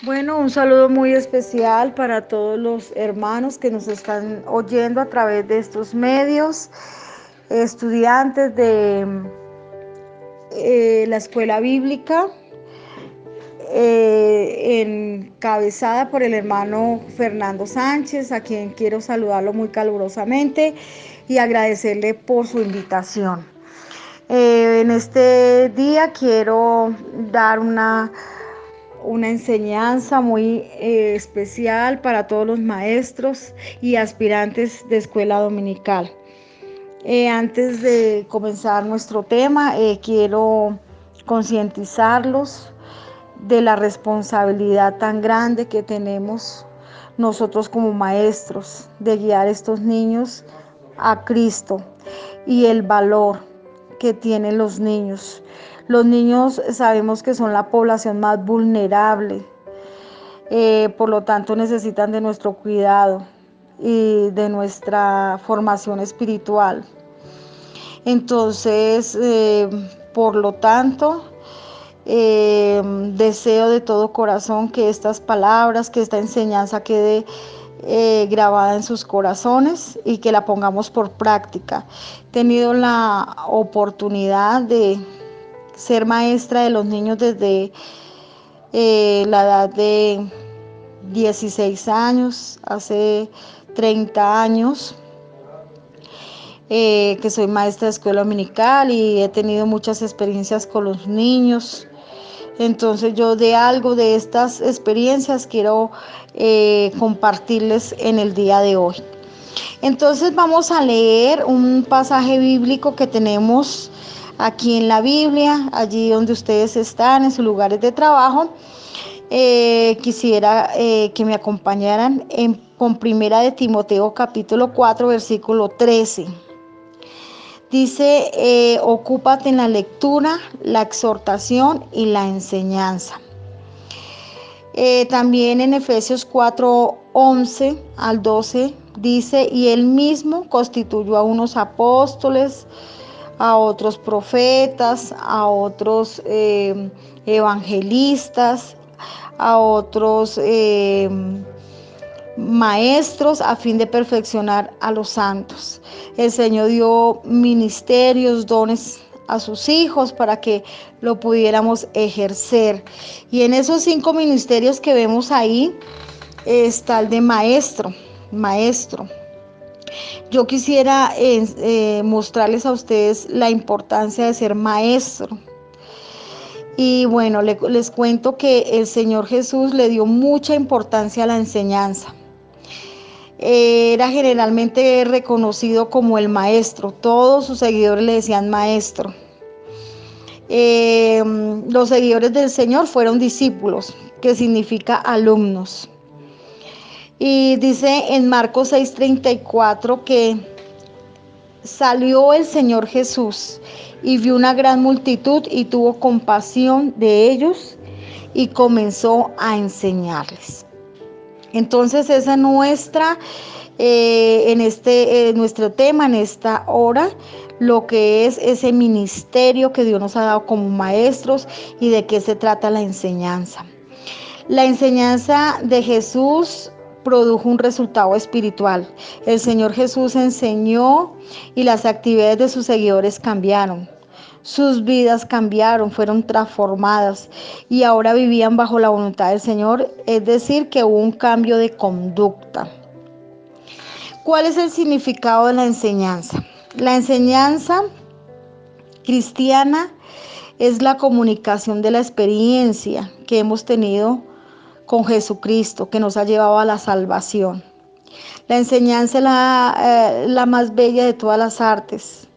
Bueno, un saludo muy especial para todos los hermanos que nos están oyendo a través de estos medios, estudiantes de la escuela bíblica, encabezada por el hermano Fernando Sánchez, a quien quiero saludarlo muy calurosamente y agradecerle por su invitación. En este día quiero dar una enseñanza muy especial para todos los maestros y aspirantes de escuela dominical. Antes de comenzar nuestro tema, quiero concientizarlos de la responsabilidad tan grande que tenemos nosotros como maestros de guiar a estos niños a Cristo y el valor que tienen los niños. Los niños sabemos que son la población más vulnerable, por lo tanto necesitan de nuestro cuidado y de nuestra formación espiritual. Entonces, por lo tanto, deseo de todo corazón que estas palabras, que esta enseñanza quede grabada en sus corazones y que la pongamos por práctica. He tenido la oportunidad de ser maestra de los niños desde la edad de 16 años, hace 30 años, que soy maestra de escuela dominical y he tenido muchas experiencias con los niños. Entonces yo de algo de estas experiencias quiero compartirles en el día de hoy. Entonces vamos a leer un pasaje bíblico que tenemos aquí en la Biblia, allí donde ustedes están, en sus lugares de trabajo. Quisiera que me acompañaran con Primera de Timoteo capítulo 4 versículo 13. Dice, ocúpate en la lectura, la exhortación y la enseñanza. También en Efesios 4, 11 al 12 dice, y él mismo constituyó a unos apóstoles, a otros profetas, a otros evangelistas, a otros maestros a fin de perfeccionar a los santos. El Señor dio ministerios, dones a sus hijos para que lo pudiéramos ejercer. Y en esos 5 ministerios que vemos ahí está el de maestro. Yo quisiera mostrarles a ustedes la importancia de ser maestro. Y bueno, les cuento que el Señor Jesús le dio mucha importancia a la enseñanza. Era generalmente reconocido como el maestro, todos sus seguidores le decían maestro. Los seguidores del Señor fueron discípulos, que significa alumnos. Y dice en Marcos 6:34 que salió el Señor Jesús y vio una gran multitud y tuvo compasión de ellos y comenzó a enseñarles. Entonces esa es nuestro tema en esta hora, lo que es ese ministerio que Dios nos ha dado como maestros y de qué se trata la enseñanza. La enseñanza de Jesús produjo un resultado espiritual. El Señor Jesús enseñó y las actividades de sus seguidores cambiaron. Sus vidas cambiaron, fueron transformadas y ahora vivían bajo la voluntad del Señor, es decir, que hubo un cambio de conducta. ¿Cuál es el significado de la enseñanza? La enseñanza cristiana es la comunicación de la experiencia que hemos tenido con Jesucristo, que nos ha llevado a la salvación. La enseñanza es la más bella de todas las artes.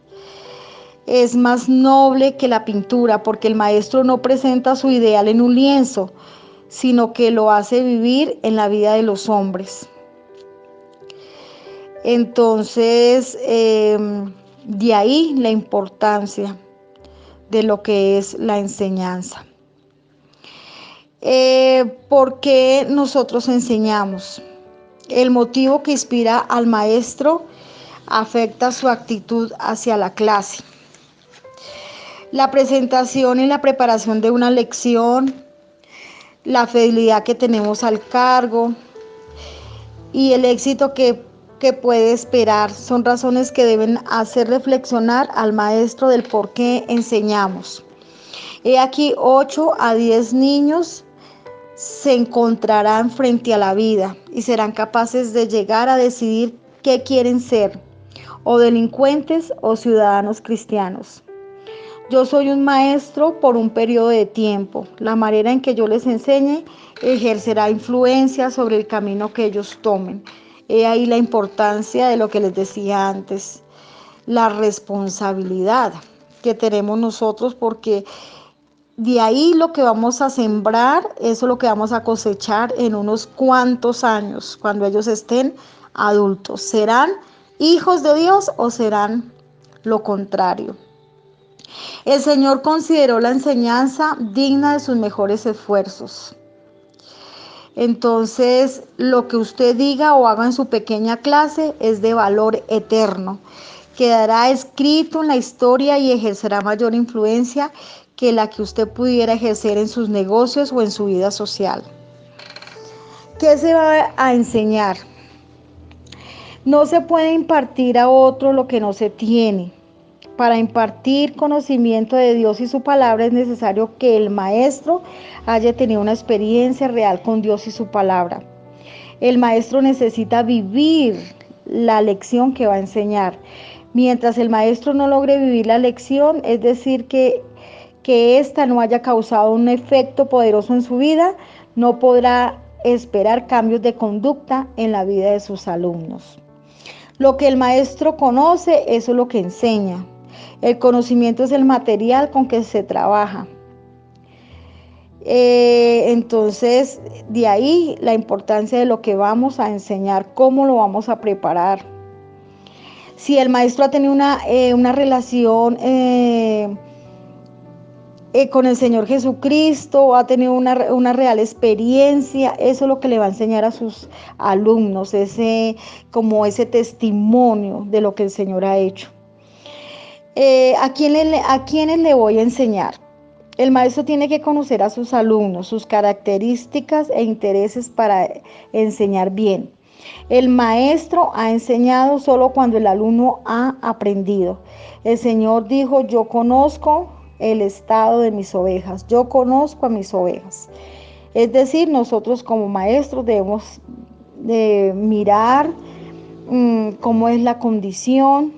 Es más noble que la pintura, porque el maestro no presenta su ideal en un lienzo, sino que lo hace vivir en la vida de los hombres. Entonces, de ahí la importancia de lo que es la enseñanza. ¿Por qué nosotros enseñamos? El motivo que inspira al maestro afecta su actitud hacia la clase. La presentación y la preparación de una lección la fidelidad que tenemos al cargo y el éxito que puede esperar. Son razones que deben hacer reflexionar al maestro del por qué enseñamos. He aquí 8 a 10 niños se encontrarán frente a la vida y serán capaces de llegar a decidir qué quieren ser, o delincuentes o ciudadanos cristianos. Yo soy un maestro por un periodo de tiempo. La manera en que yo les enseñe ejercerá influencia sobre el camino que ellos tomen. He ahí la importancia de lo que les decía antes, la responsabilidad que tenemos nosotros, porque de ahí lo que vamos a sembrar, eso es lo que vamos a cosechar en unos cuantos años, cuando ellos estén adultos. ¿Serán hijos de Dios o serán lo contrario? El Señor consideró la enseñanza digna de sus mejores esfuerzos. Entonces, lo que usted diga o haga en su pequeña clase es de valor eterno. Quedará escrito en la historia y ejercerá mayor influencia que la que usted pudiera ejercer en sus negocios o en su vida social. ¿Qué se va a enseñar? No se puede impartir a otro lo que no se tiene. Para impartir conocimiento de Dios y su palabra es necesario que el maestro haya tenido una experiencia real con Dios y su palabra. El maestro necesita vivir la lección que va a enseñar. Mientras el maestro no logre vivir la lección, es decir, que ésta no haya causado un efecto poderoso en su vida, no podrá esperar cambios de conducta en la vida de sus alumnos. Lo que el maestro conoce, eso es lo que enseña. El conocimiento es el material con que se trabaja. Entonces, de ahí la importancia de lo que vamos a enseñar, cómo lo vamos a preparar. Si el maestro ha tenido una relación con el Señor Jesucristo, ha tenido una real experiencia, eso es lo que le va a enseñar a sus alumnos, como ese testimonio de lo que el Señor ha hecho. ¿A quiénes le voy a enseñar? El maestro tiene que conocer a sus alumnos, sus características e intereses para enseñar bien. El maestro ha enseñado solo cuando el alumno ha aprendido. El Señor dijo: yo conozco el estado de mis ovejas, yo conozco a mis ovejas. Es decir, nosotros como maestros debemos de mirar cómo es la condición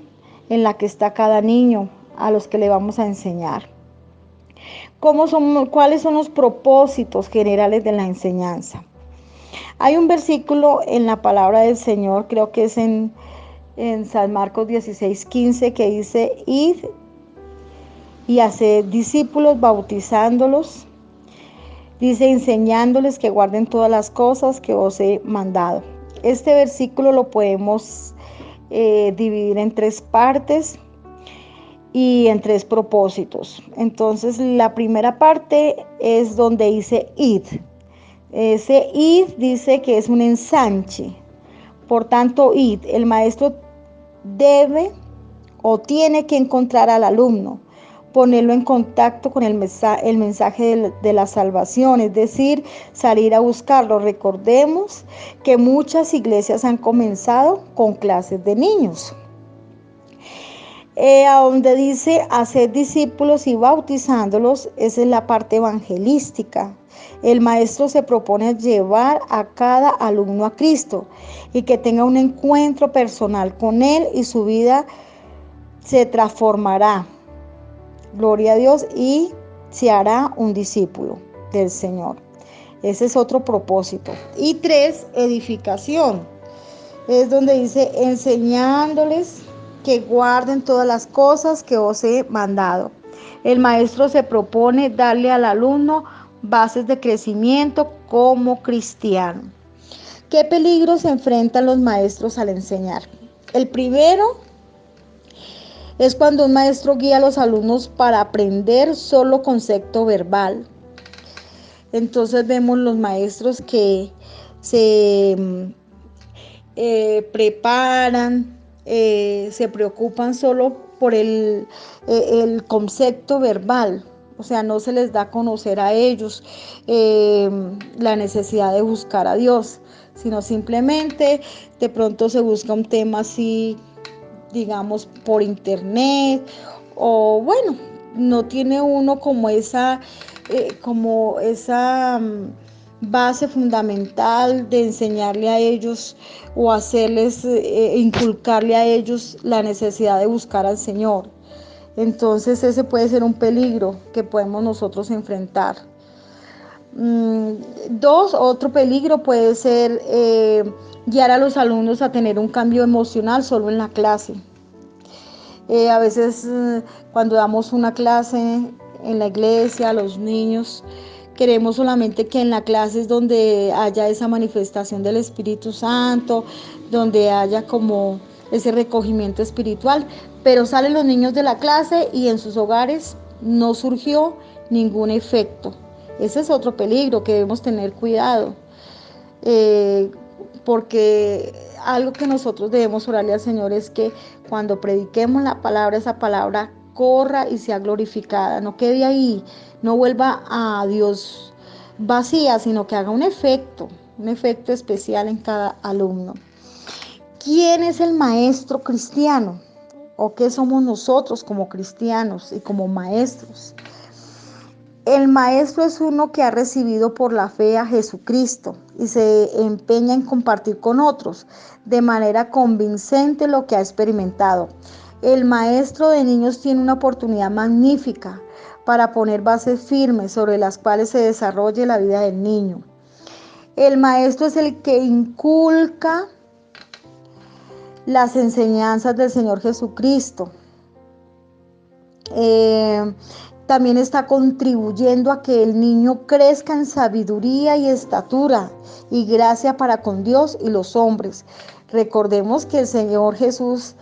en la que está cada niño a los que le vamos a enseñar. ¿Cuáles son los propósitos generales de la enseñanza? Hay un versículo en la palabra del Señor, creo que es en San Marcos 16:15, que dice: id y haced discípulos, bautizándolos, dice, enseñándoles que guarden todas las cosas que os he mandado. Este versículo lo podemos dividir en 3 partes y en 3 propósitos. Entonces, la primera parte es donde dice id. Ese id dice que es un ensanche. Por tanto, id, el maestro debe o tiene que encontrar al alumno, ponerlo en contacto con el mensaje de la salvación, es decir, salir a buscarlo. Recordemos que muchas iglesias han comenzado con clases de niños. A donde dice hacer discípulos y bautizándolos, esa es la parte evangelística. El maestro se propone llevar a cada alumno a Cristo y que tenga un encuentro personal con Él y su vida se transformará. Gloria a Dios, y se hará un discípulo del Señor. Ese es otro propósito. Y 3, edificación. Es donde dice enseñándoles que guarden todas las cosas que os he mandado. El maestro se propone darle al alumno bases de crecimiento como cristiano. ¿Qué peligros enfrentan los maestros al enseñar? El primero es cuando un maestro guía a los alumnos para aprender solo concepto verbal. Entonces vemos los maestros que se preparan, se preocupan solo por el concepto verbal. O sea, no se les da a conocer a ellos la necesidad de buscar a Dios, sino simplemente de pronto se busca un tema así, digamos, por internet, o bueno, no tiene uno como esa base fundamental de enseñarle a ellos o hacerles, inculcarle a ellos la necesidad de buscar al Señor. Entonces ese puede ser un peligro que podemos nosotros enfrentar. Dos, otro peligro puede ser guiar a los alumnos a tener un cambio emocional solo en la clase. A veces cuando damos una clase en la iglesia a los niños, queremos solamente que en la clase es donde haya esa manifestación del Espíritu Santo, donde haya como ese recogimiento espiritual, pero salen los niños de la clase y en sus hogares no surgió ningún efecto. Ese es otro peligro que debemos tener cuidado, porque algo que nosotros debemos orarle al Señor es que cuando prediquemos la palabra, esa palabra corra y sea glorificada, no quede ahí, no vuelva a Dios vacía, sino que haga un efecto especial en cada alumno. ¿Quién es el maestro cristiano? ¿O qué somos nosotros como cristianos y como maestros? El maestro es uno que ha recibido por la fe a Jesucristo y se empeña en compartir con otros de manera convincente lo que ha experimentado. El maestro de niños tiene una oportunidad magnífica para poner bases firmes sobre las cuales se desarrolle la vida del niño. El maestro es el que inculca las enseñanzas del Señor Jesucristo. También está contribuyendo a que el niño crezca en sabiduría y estatura y gracia para con Dios y los hombres. Recordemos que el Señor Jesús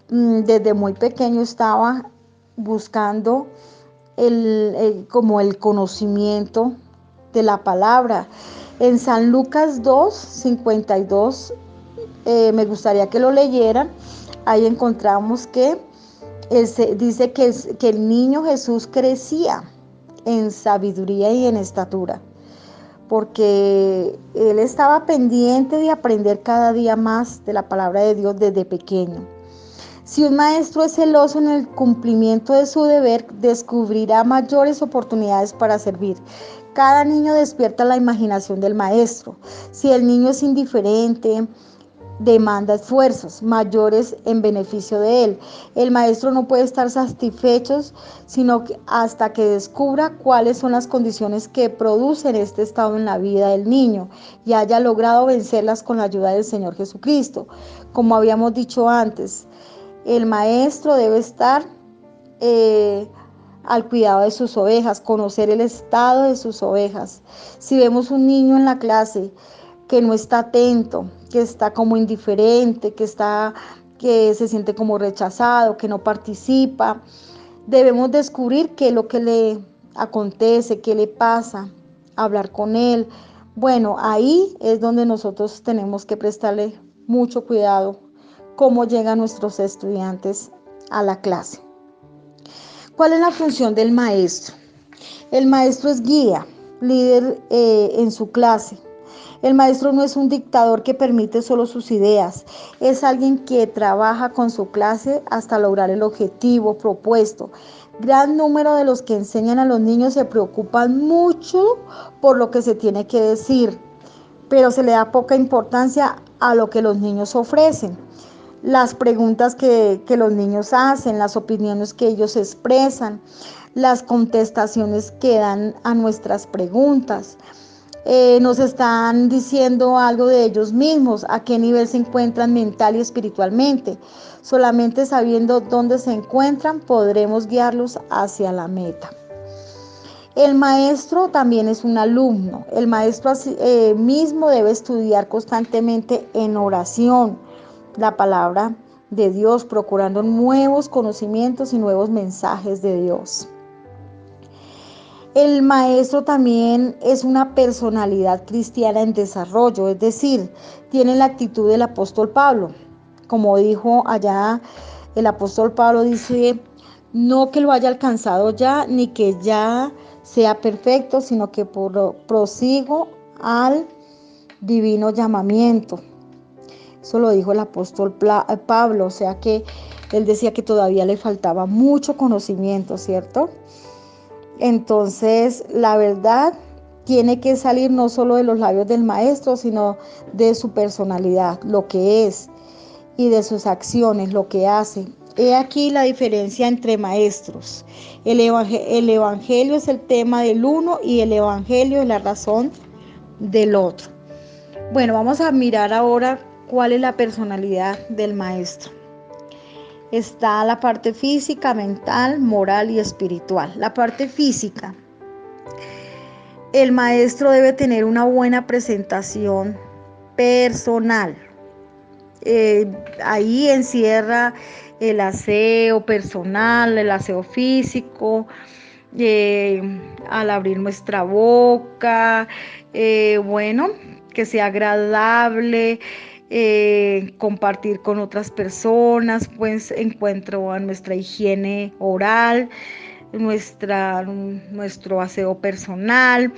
desde muy pequeño estaba buscando como el conocimiento de la palabra. En San Lucas 2:52, me gustaría que lo leyeran. Ahí encontramos que dice que el niño Jesús crecía en sabiduría y en estatura, porque él estaba pendiente de aprender cada día más de la palabra de Dios desde pequeño. Si un maestro es celoso en el cumplimiento de su deber, descubrirá mayores oportunidades para servir. Cada niño despierta la imaginación del maestro. Si el niño es indiferente, demanda esfuerzos mayores en beneficio de él. El maestro no puede estar satisfecho sino que hasta que descubra cuáles son las condiciones que producen este estado en la vida del niño y haya logrado vencerlas con la ayuda del Señor Jesucristo. Como habíamos dicho antes, el maestro debe estar al cuidado de sus ovejas, conocer el estado de sus ovejas. Si vemos un niño en la clase que no está atento, que está como indiferente, que se siente como rechazado, que no participa, debemos descubrir qué es lo que le acontece, qué le pasa, hablar con él. Bueno, ahí es donde nosotros tenemos que prestarle mucho cuidado cómo llegan nuestros estudiantes a la clase. ¿Cuál es la función del maestro? El maestro es guía, líder en su clase. El maestro no es un dictador que permite solo sus ideas, es alguien que trabaja con su clase hasta lograr el objetivo propuesto. Gran número de los que enseñan a los niños se preocupan mucho por lo que se tiene que decir, pero se le da poca importancia a lo que los niños ofrecen. Las preguntas que los niños hacen, las opiniones que ellos expresan, las contestaciones que dan a nuestras preguntas. Nos están diciendo algo de ellos mismos, a qué nivel se encuentran mental y espiritualmente. Solamente sabiendo dónde se encuentran podremos guiarlos hacia la meta. El maestro también es un alumno. El maestro mismo debe estudiar constantemente en oración la palabra de Dios, procurando nuevos conocimientos y nuevos mensajes de Dios. El maestro también es una personalidad cristiana en desarrollo, es decir, tiene la actitud del apóstol Pablo. Como dijo allá el apóstol Pablo, dice, No que lo haya alcanzado ya, ni que ya sea perfecto, sino que prosigo al divino llamamiento. Eso lo dijo el apóstol Pablo, o sea que él decía que todavía le faltaba mucho conocimiento, ¿cierto? Entonces, la verdad tiene que salir no solo de los labios del maestro, sino de su personalidad, lo que es, y de sus acciones, lo que hace. He aquí la diferencia entre maestros. El evangelio es el tema del uno y el evangelio es la razón del otro. Bueno, vamos a mirar ahora cuál es la personalidad del maestro. Está la parte física, mental, moral y espiritual. La parte física. El maestro debe tener una buena presentación personal. Ahí encierra el aseo personal, el aseo físico, al abrir nuestra boca, bueno, que sea agradable, compartir con otras personas, pues encuentro a nuestra higiene oral, nuestro aseo personal.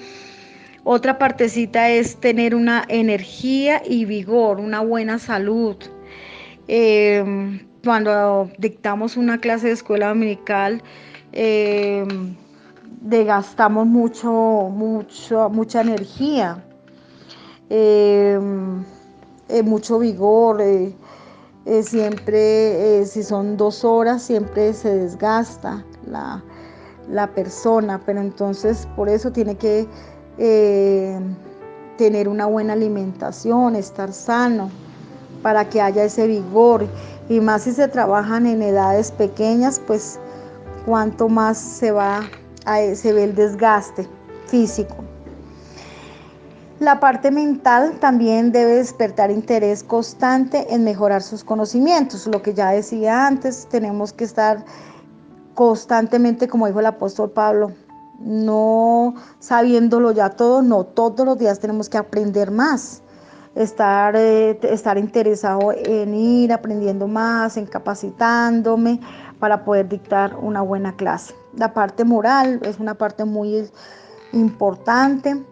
Otra partecita es tener una energía y vigor, una buena salud. Cuando dictamos una clase de escuela dominical, eh, desgastamos mucha energía, eh, mucho vigor. Siempre, si son 2 horas, siempre se desgasta la persona, pero entonces por eso tiene que eh, tener una buena alimentación, estar sano, para que haya ese vigor. Y más si se trabajan en edades pequeñas, pues cuanto más se ve el desgaste físico. La parte mental también debe despertar interés constante en mejorar sus conocimientos. Lo que ya decía antes, tenemos que estar constantemente, como dijo el apóstol Pablo, no sabiéndolo ya todo, no, todos los días tenemos que aprender más, estar interesado en ir aprendiendo más, en capacitándome para poder dictar una buena clase. La parte moral es una parte muy importante.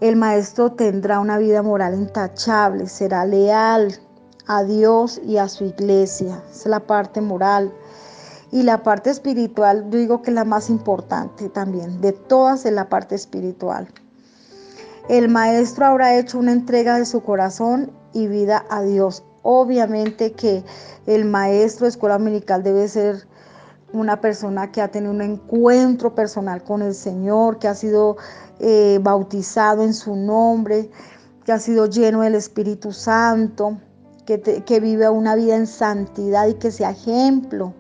El maestro tendrá una vida moral intachable, será leal a Dios y a su iglesia. Esa es la parte moral. Y la parte espiritual, yo digo que es la más importante también, de todas es la parte espiritual. El maestro habrá hecho una entrega de su corazón y vida a Dios. Obviamente que el maestro de escuela dominical debe ser una persona que ha tenido un encuentro personal con el Señor, que ha sido bautizado en su nombre, que ha sido lleno del Espíritu Santo, que vive una vida en santidad y que sea ejemplo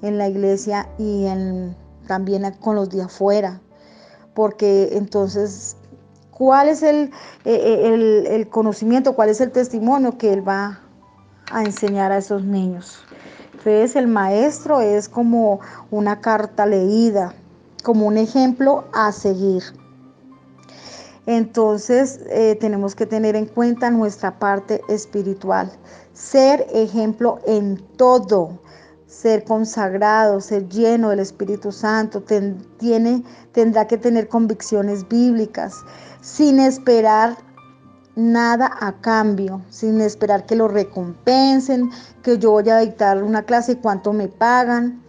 en la iglesia y también con los de afuera. Porque entonces, ¿cuál es el conocimiento, cuál es el testimonio que él va a enseñar a esos niños? Entonces el maestro es como una carta leída, como un ejemplo a seguir. Entonces tenemos que tener en cuenta nuestra parte espiritual, ser ejemplo en todo, ser consagrado, ser lleno del Espíritu Santo, tendrá que tener convicciones bíblicas, sin esperar nada a cambio, sin esperar que lo recompensen, que yo voy a dictar una clase y cuánto me pagan.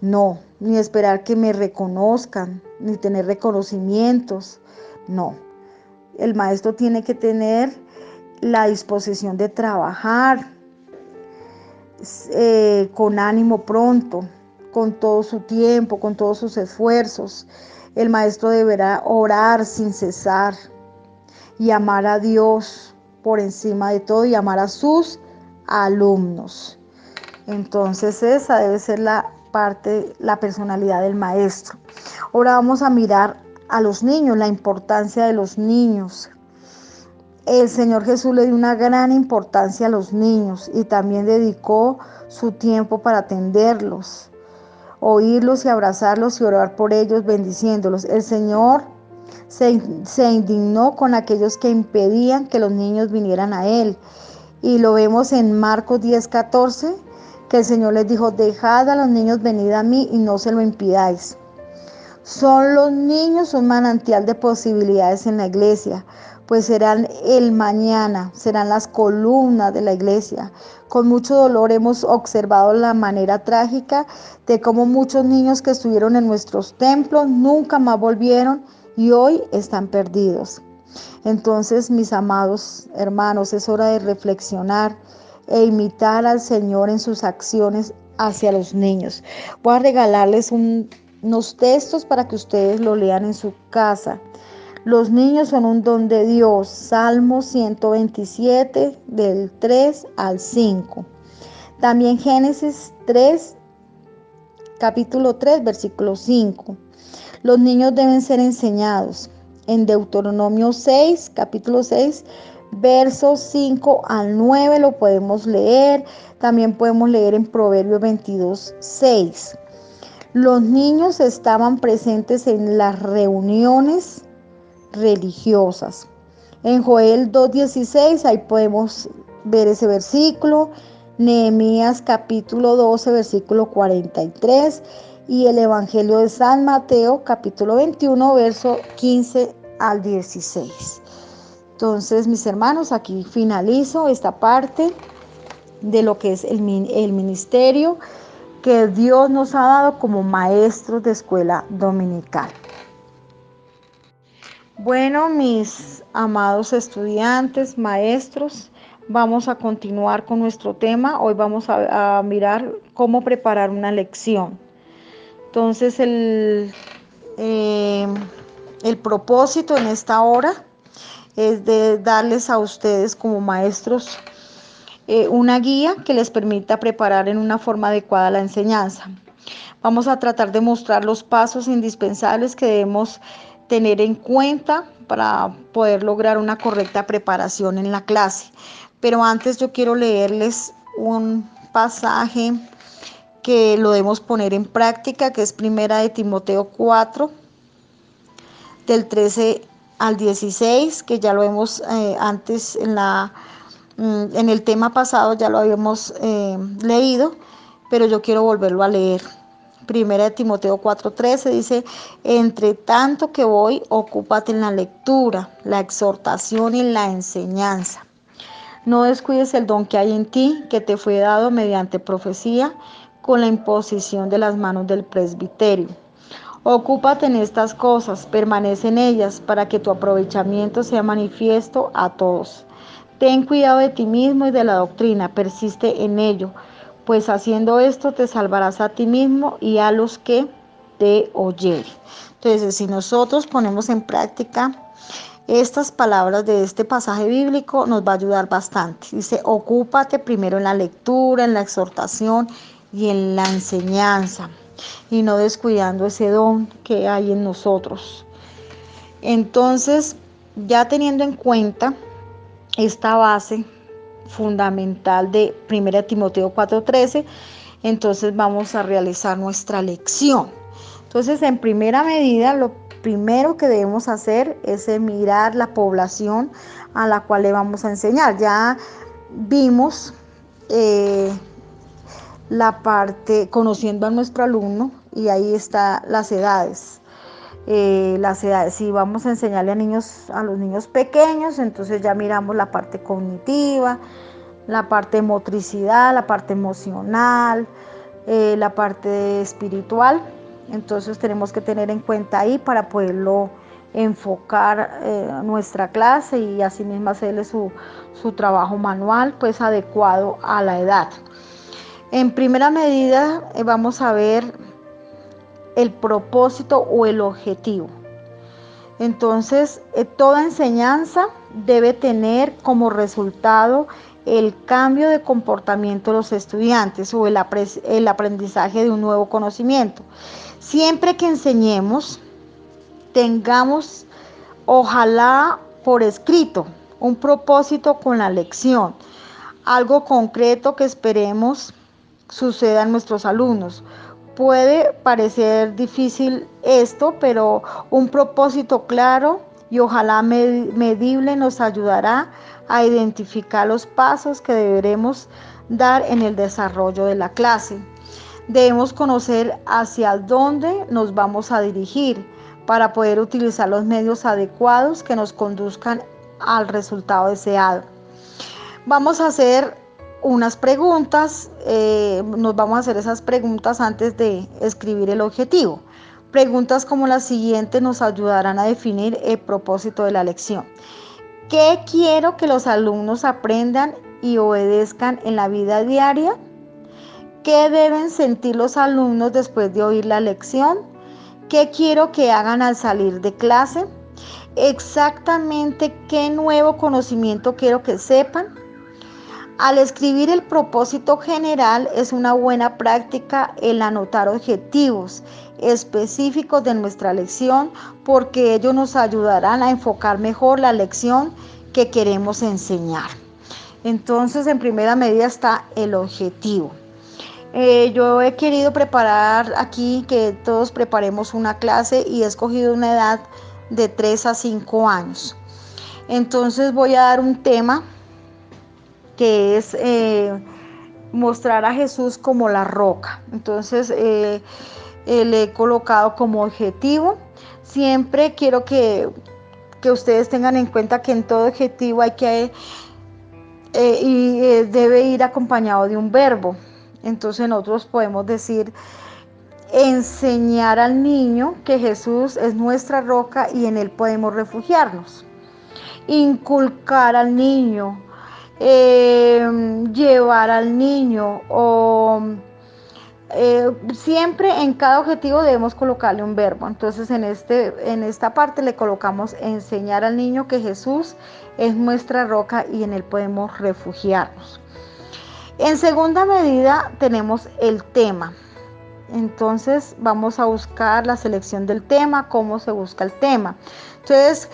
No, ni esperar que me reconozcan, ni tener reconocimientos. No, el maestro tiene que tener la disposición de trabajar con ánimo pronto, con todo su tiempo, con todos sus esfuerzos. El maestro deberá orar sin cesar y amar a Dios por encima de todo y amar a sus alumnos. Entonces esa debe ser la personalidad del maestro. Ahora vamos a mirar a los niños, la importancia de los niños. El Señor Jesús le dio una gran importancia a los niños y también dedicó su tiempo para atenderlos, oírlos y abrazarlos y orar por ellos, bendiciéndolos. El Señor se indignó con aquellos que impedían que los niños vinieran a Él. Y lo vemos en Marcos 10:14, que el Señor les dijo: dejad a los niños venid a mí y no se lo impidáis. Son los niños un manantial de posibilidades en la iglesia, pues serán el mañana, serán las columnas de la iglesia. Con mucho dolor hemos observado la manera trágica de cómo muchos niños que estuvieron en nuestros templos nunca más volvieron y hoy están perdidos. Entonces, mis amados hermanos, es hora de reflexionar e imitar al Señor en sus acciones hacia los niños. Voy a regalarles unos textos para que ustedes lo lean en su casa. Los niños son un don de Dios. Salmo 127, del 3 al 5. También Génesis 3, capítulo 3, versículo 5. Los niños deben ser enseñados. En Deuteronomio 6, capítulo 6, versos 5 al 9 lo podemos leer. También podemos leer en Proverbios 22, 6. Los niños estaban presentes en las reuniones religiosas. En Joel 2:16, ahí podemos ver ese versículo. Nehemías capítulo 12, versículo 43. Y el Evangelio de San Mateo capítulo 21, verso 15 al 16. Entonces, mis hermanos, aquí finalizo esta parte de lo que es el ministerio que Dios nos ha dado como maestros de escuela dominical. Bueno, mis amados estudiantes, maestros, vamos a continuar con nuestro tema. Hoy vamos a mirar cómo preparar una lección. Entonces, el propósito en esta hora es de darles a ustedes como maestros una guía que les permita preparar en una forma adecuada la enseñanza. Vamos a tratar de mostrar los pasos indispensables que debemos tener en cuenta para poder lograr una correcta preparación en la clase. Pero antes yo quiero leerles un pasaje que lo debemos poner en práctica, que es Primera de Timoteo 4, del 13 al 16, que ya lo vemos antes en el tema pasado, ya lo habíamos leído, pero yo quiero volverlo a leer. Primera de Timoteo 4:13 dice: entre tanto que voy, ocúpate en la lectura, la exhortación y la enseñanza. No descuides el don que hay en ti, que te fue dado mediante profecía, con la imposición de las manos del presbiterio. Ocúpate en estas cosas, permanece en ellas, para que tu aprovechamiento sea manifiesto a todos. Ten cuidado de ti mismo y de la doctrina, persiste en ello, pues haciendo esto te salvarás a ti mismo y a los que te oyeren. Entonces, si nosotros ponemos en práctica estas palabras de este pasaje bíblico, nos va a ayudar bastante. Dice: ocúpate primero en la lectura, en la exhortación y en la enseñanza, y no descuidando ese don que hay en nosotros. Entonces, ya teniendo en cuenta esta base fundamental de 1 Timoteo 4:13, entonces vamos a realizar nuestra lección. Entonces, en primera medida, lo primero que debemos hacer es mirar la población a la cual le vamos a enseñar. Ya vimos la parte conociendo a nuestro alumno, y ahí está las edades. Si vamos a enseñarle a los niños pequeños, entonces ya miramos la parte cognitiva, la parte de motricidad, la parte emocional, la parte espiritual. Entonces tenemos que tener en cuenta ahí para poderlo enfocar nuestra clase y así mismo hacerle su trabajo manual pues adecuado a la edad. En primera medida vamos a ver el propósito o el objetivo. Entonces, toda enseñanza debe tener como resultado el cambio de comportamiento de los estudiantes o el aprendizaje de un nuevo conocimiento. Siempre que enseñemos, tengamos, ojalá por escrito, un propósito con la lección, algo concreto que esperemos suceda en nuestros alumnos. Puede parecer difícil esto, pero un propósito claro y ojalá medible nos ayudará a identificar los pasos que deberemos dar en el desarrollo de la clase. Debemos conocer hacia dónde nos vamos a dirigir para poder utilizar los medios adecuados que nos conduzcan al resultado deseado. Vamos a hacer unas preguntas, nos vamos a hacer esas preguntas antes de escribir el objetivo. Preguntas como la siguiente nos ayudarán a definir el propósito de la lección. ¿Qué quiero que los alumnos aprendan y obedezcan en la vida diaria? ¿Qué deben sentir los alumnos después de oír la lección? ¿Qué quiero que hagan al salir de clase? ¿Exactamente qué nuevo conocimiento quiero que sepan? Al escribir el propósito general es una buena práctica el anotar objetivos específicos de nuestra lección porque ellos nos ayudarán a enfocar mejor la lección que queremos enseñar. Entonces, en primera medida está el objetivo. Yo he querido preparar aquí que todos preparemos una clase y he escogido una edad de 3 a 5 años. Entonces voy a dar un tema que es mostrar a Jesús como la roca. Entonces le he colocado como objetivo. Siempre quiero que ustedes tengan en cuenta que en todo objetivo hay que debe ir acompañado de un verbo. Entonces nosotros podemos decir enseñar al niño que Jesús es nuestra roca y en él podemos refugiarnos. Inculcar al niño, llevar al niño o siempre en cada objetivo debemos colocarle un verbo. Entonces en esta parte le colocamos enseñar al niño que Jesús es nuestra roca y en él podemos refugiarnos. En segunda medida tenemos el tema. Entonces vamos a buscar la selección del tema, cómo se busca el tema. Entonces,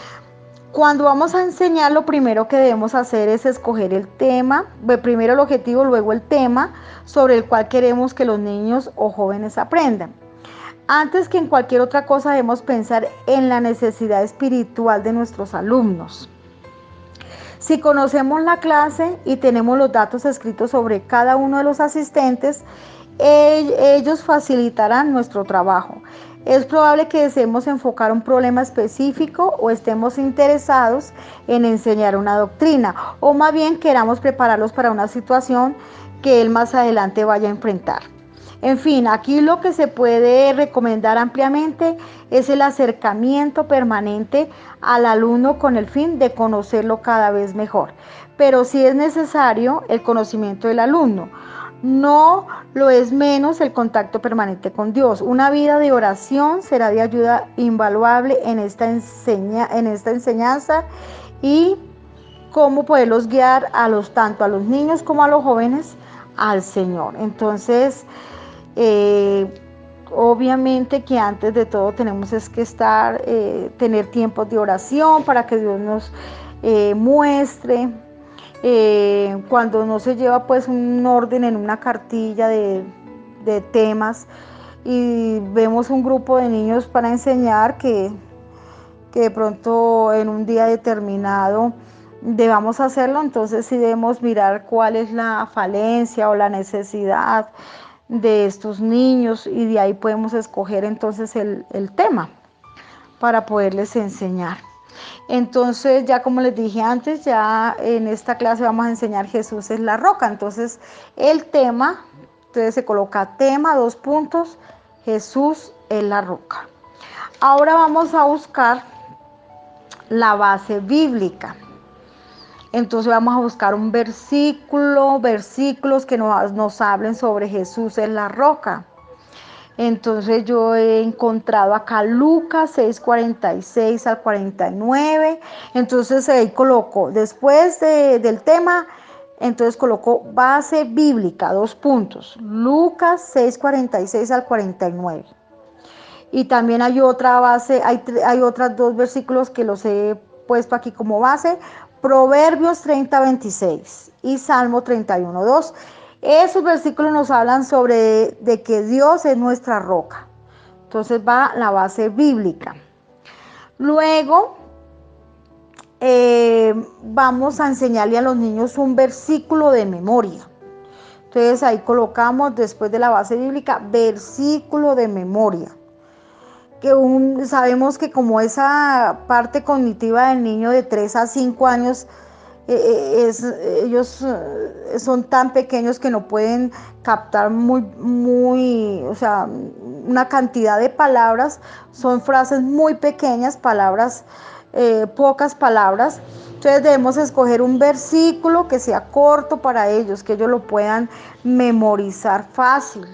cuando vamos a enseñar, lo primero que debemos hacer es escoger el tema, primero el objetivo, luego el tema sobre el cual queremos que los niños o jóvenes aprendan. Antes que en cualquier otra cosa debemos pensar en la necesidad espiritual de nuestros alumnos. Si conocemos la clase y tenemos los datos escritos sobre cada uno de los asistentes, ellos facilitarán nuestro trabajo. Es probable que deseemos enfocar un problema específico o estemos interesados en enseñar una doctrina, o más bien queramos prepararlos para una situación que él más adelante vaya a enfrentar. En fin, aquí lo que se puede recomendar ampliamente es el acercamiento permanente al alumno con el fin de conocerlo cada vez mejor. Pero sí es necesario el conocimiento del alumno. No lo es menos el contacto permanente con Dios. Una vida de oración será de ayuda invaluable en esta enseñanza y cómo poderlos guiar tanto a los niños como a los jóvenes al Señor. Entonces, obviamente que antes de todo tenemos que tener tiempos de oración para que Dios nos muestre. Cuando no se lleva pues un orden en una cartilla de temas y vemos un grupo de niños para enseñar que de pronto en un día determinado debamos hacerlo, entonces sí debemos mirar cuál es la falencia o la necesidad de estos niños y de ahí podemos escoger entonces el tema para poderles enseñar. Entonces, ya como les dije antes, ya en esta clase vamos a enseñar Jesús es la roca. Entonces, el tema, entonces se coloca tema, 2 puntos, Jesús es la roca. Ahora vamos a buscar la base bíblica. Entonces vamos a buscar un versículos que nos hablen sobre Jesús es la roca. Entonces yo he encontrado acá Lucas 6:46 al 49. Entonces ahí coloco, después del tema, entonces coloco base bíblica, 2 puntos. Lucas 6:46 al 49. Y también hay otra base, hay otros 2 versículos que los he puesto aquí como base. Proverbios 30:26 y Salmo 31:2. Esos versículos nos hablan sobre de que Dios es nuestra roca. Entonces va la base bíblica. Luego vamos a enseñarle a los niños un versículo de memoria. Entonces ahí colocamos después de la base bíblica versículo de memoria. Sabemos que como esa parte cognitiva del niño de 3 a 5 años, ellos son tan pequeños que no pueden captar o sea, una cantidad de palabras, son frases muy pequeñas, palabras, pocas palabras. Entonces debemos escoger un versículo que sea corto para ellos, que ellos lo puedan memorizar fácil.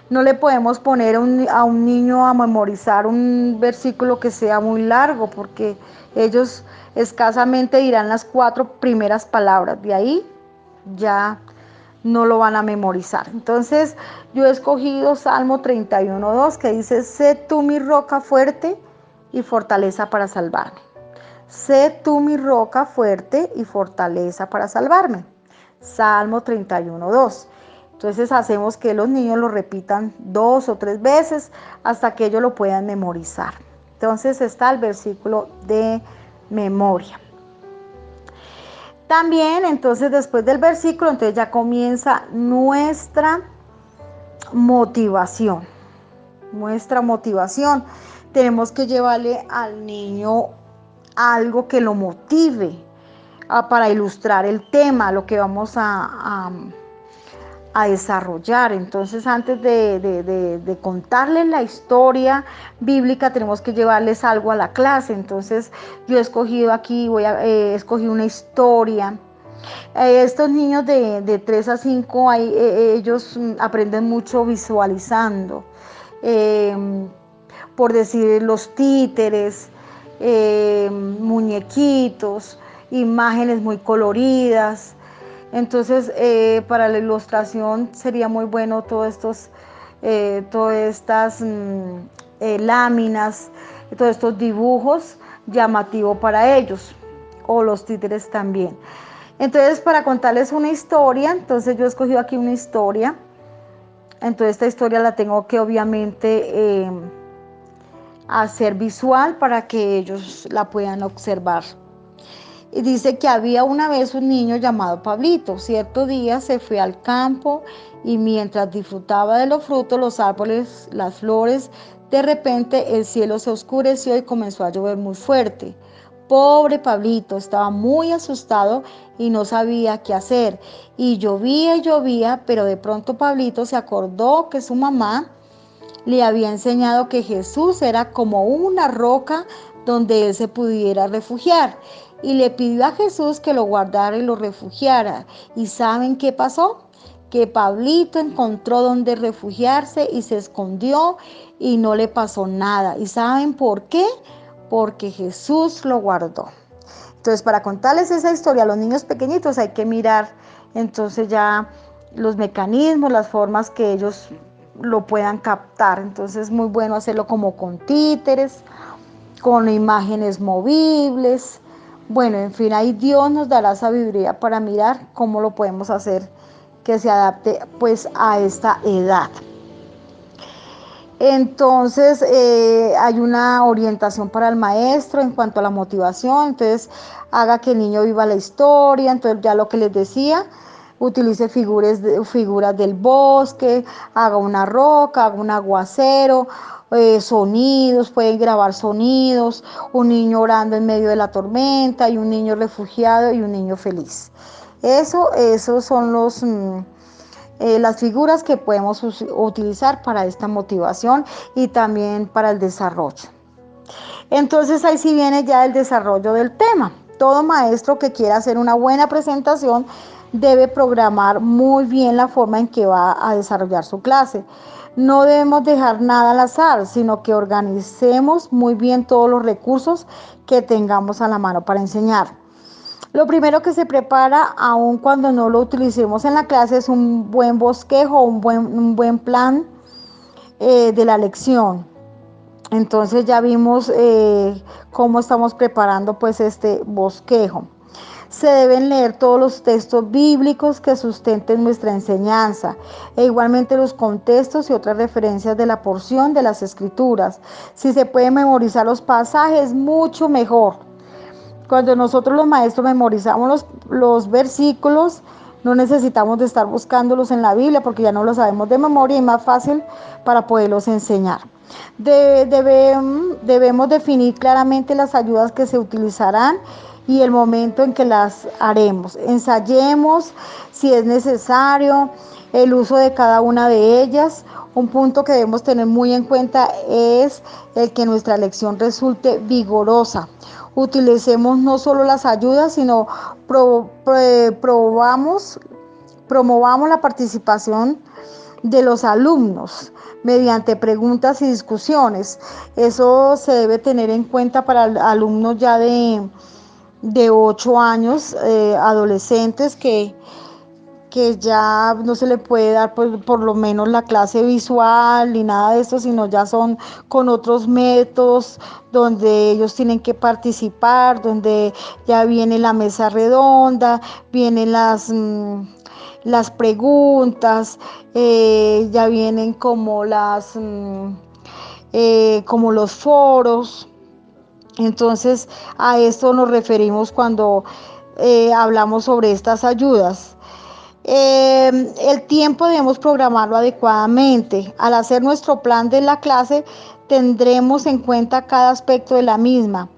No le podemos poner a un niño a memorizar un versículo que sea muy largo, porque ellos escasamente dirán las 4 primeras palabras. De ahí ya no lo van a memorizar. Entonces yo he escogido Salmo 31:2, que dice: sé tú mi roca fuerte y fortaleza para salvarme. Sé tú mi roca fuerte y fortaleza para salvarme. Salmo 31:2. Entonces hacemos que los niños lo repitan 2 o 3 veces hasta que ellos lo puedan memorizar. Entonces está el versículo de memoria. También entonces después del versículo, entonces ya comienza nuestra motivación. Nuestra motivación. Tenemos que llevarle al niño algo que lo motive para ilustrar el tema, lo que vamos a desarrollar. Entonces antes de contarles la historia bíblica tenemos que llevarles algo a la clase. Entonces yo he escogido aquí, escogí una historia. Estos niños de 3 a 5, ellos aprenden mucho visualizando. Por decir los títeres, muñequitos, imágenes muy coloridas. Entonces, para la ilustración sería muy bueno todas estas láminas, todos estos dibujos llamativos para ellos, o los títeres también. Entonces, para contarles una historia, entonces yo he escogido aquí una historia. Entonces, esta historia la tengo que obviamente hacer visual para que ellos la puedan observar. Y dice que había una vez un niño llamado Pablito. Cierto día se fue al campo y mientras disfrutaba de los frutos, los árboles, las flores, de repente el cielo se oscureció y comenzó a llover muy fuerte. Pobre Pablito, estaba muy asustado y no sabía qué hacer. Y llovía, pero de pronto Pablito se acordó que su mamá le había enseñado que Jesús era como una roca donde él se pudiera refugiar. Y le pidió a Jesús que lo guardara y lo refugiara. ¿Y saben qué pasó? Que Pablito encontró donde refugiarse y se escondió y no le pasó nada. ¿Y saben por qué? Porque Jesús lo guardó. Entonces, para contarles esa historia a los niños pequeñitos hay que mirar entonces ya los mecanismos, las formas que ellos lo puedan captar. Entonces es muy bueno hacerlo como con títeres, con imágenes movibles. Bueno, en fin, ahí Dios nos dará sabiduría para mirar cómo lo podemos hacer que se adapte pues a esta edad. Entonces hay una orientación para el maestro en cuanto a la motivación. Entonces haga que el niño viva la historia. Entonces ya lo que les decía, utilice figuras del bosque, haga una roca, haga un aguacero, sonidos, pueden grabar sonidos, un niño orando en medio de la tormenta y un niño refugiado y un niño feliz. Esos son las figuras que podemos utilizar para esta motivación y también para el desarrollo. Entonces ahí sí viene ya el desarrollo del tema. Todo maestro que quiera hacer una buena presentación debe programar muy bien la forma en que va a desarrollar su clase. No debemos dejar nada al azar, sino que organicemos muy bien todos los recursos que tengamos a la mano para enseñar. Lo primero que se prepara, aun cuando no lo utilicemos en la clase, es un buen bosquejo, un buen plan de la lección. Entonces ya vimos cómo estamos preparando pues este bosquejo. Se deben leer todos los textos bíblicos que sustenten nuestra enseñanza e igualmente los contextos y otras referencias de la porción de las escrituras. Si se pueden memorizar los pasajes, mucho mejor. Cuando nosotros los maestros memorizamos los versículos, No necesitamos de estar buscándolos en la Biblia porque ya no los sabemos de memoria y más fácil para poderlos enseñar. Debemos definir claramente las ayudas que se utilizarán y el momento en que las haremos. Ensayemos si es necesario el uso de cada una de ellas. Un punto que debemos tener muy en cuenta es el que nuestra lección resulte vigorosa. Utilicemos no solo las ayudas, sino promovamos la participación de los alumnos mediante preguntas y discusiones. Eso se debe tener en cuenta para alumnos ya de 8 años, adolescentes que ya no se le puede dar por lo menos la clase visual ni nada de esto, sino ya son con otros métodos donde ellos tienen que participar, donde ya viene la mesa redonda, vienen las preguntas, ya vienen como los foros. Entonces a esto nos referimos cuando hablamos sobre estas ayudas. El tiempo debemos programarlo adecuadamente. Al hacer nuestro plan de la clase, tendremos en cuenta cada aspecto de la misma,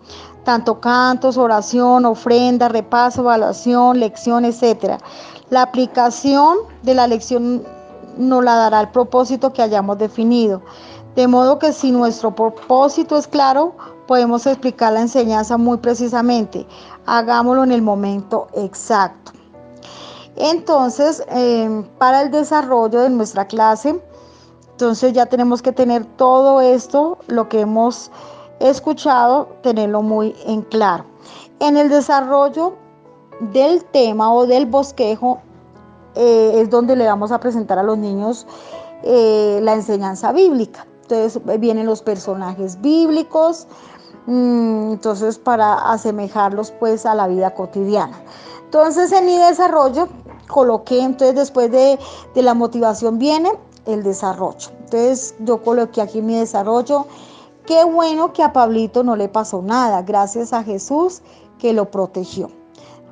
tanto cantos, oración, ofrenda, repaso, evaluación, lección, etc. La aplicación de la lección nos la dará el propósito que hayamos definido. De modo que si nuestro propósito es claro, podemos explicar la enseñanza muy precisamente. Hagámoslo en el momento exacto. Entonces, para el desarrollo de nuestra clase, entonces ya tenemos que tener todo esto, lo que hemos escuchado, tenerlo muy en claro. En el desarrollo del tema o del bosquejo, es donde le vamos a presentar a los niños la enseñanza bíblica. Entonces vienen los personajes bíblicos, entonces para asemejarlos pues a la vida cotidiana. Entonces en mi desarrollo coloqué, entonces después de la motivación viene el desarrollo. Entonces yo coloqué aquí mi desarrollo. Qué bueno que a Pablito no le pasó nada, gracias a Jesús que lo protegió.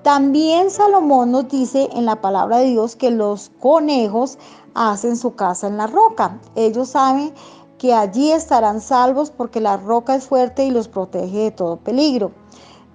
También Salomón nos dice en la palabra de Dios que los conejos hacen su casa en la roca. Ellos saben que allí estarán salvos porque la roca es fuerte y los protege de todo peligro.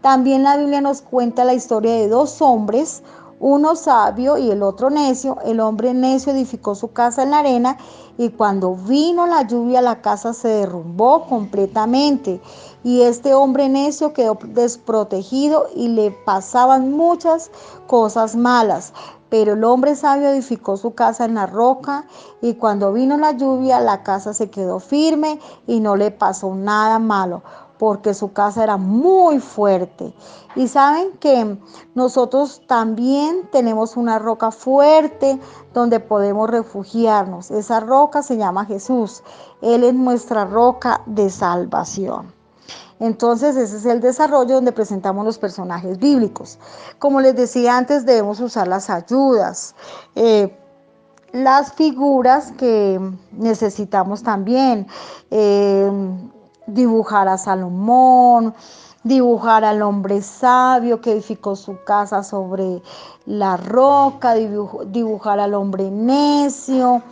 También la Biblia nos cuenta la historia de dos hombres, uno sabio y el otro necio. El hombre necio edificó su casa en la arena y cuando vino la lluvia la casa se derrumbó completamente. Y este hombre necio quedó desprotegido y le pasaban muchas cosas malas. Pero el hombre sabio edificó su casa en la roca y cuando vino la lluvia la casa se quedó firme y no le pasó nada malo, porque su casa era muy fuerte. Y saben que nosotros también tenemos una roca fuerte donde podemos refugiarnos. Esa roca se llama Jesús. Él es nuestra roca de salvación. Entonces ese es el desarrollo donde presentamos los personajes bíblicos. Como les decía antes, debemos usar las ayudas. Las figuras que necesitamos también, dibujar a Salomón, dibujar al hombre sabio que edificó su casa sobre la roca, dibujar al hombre necio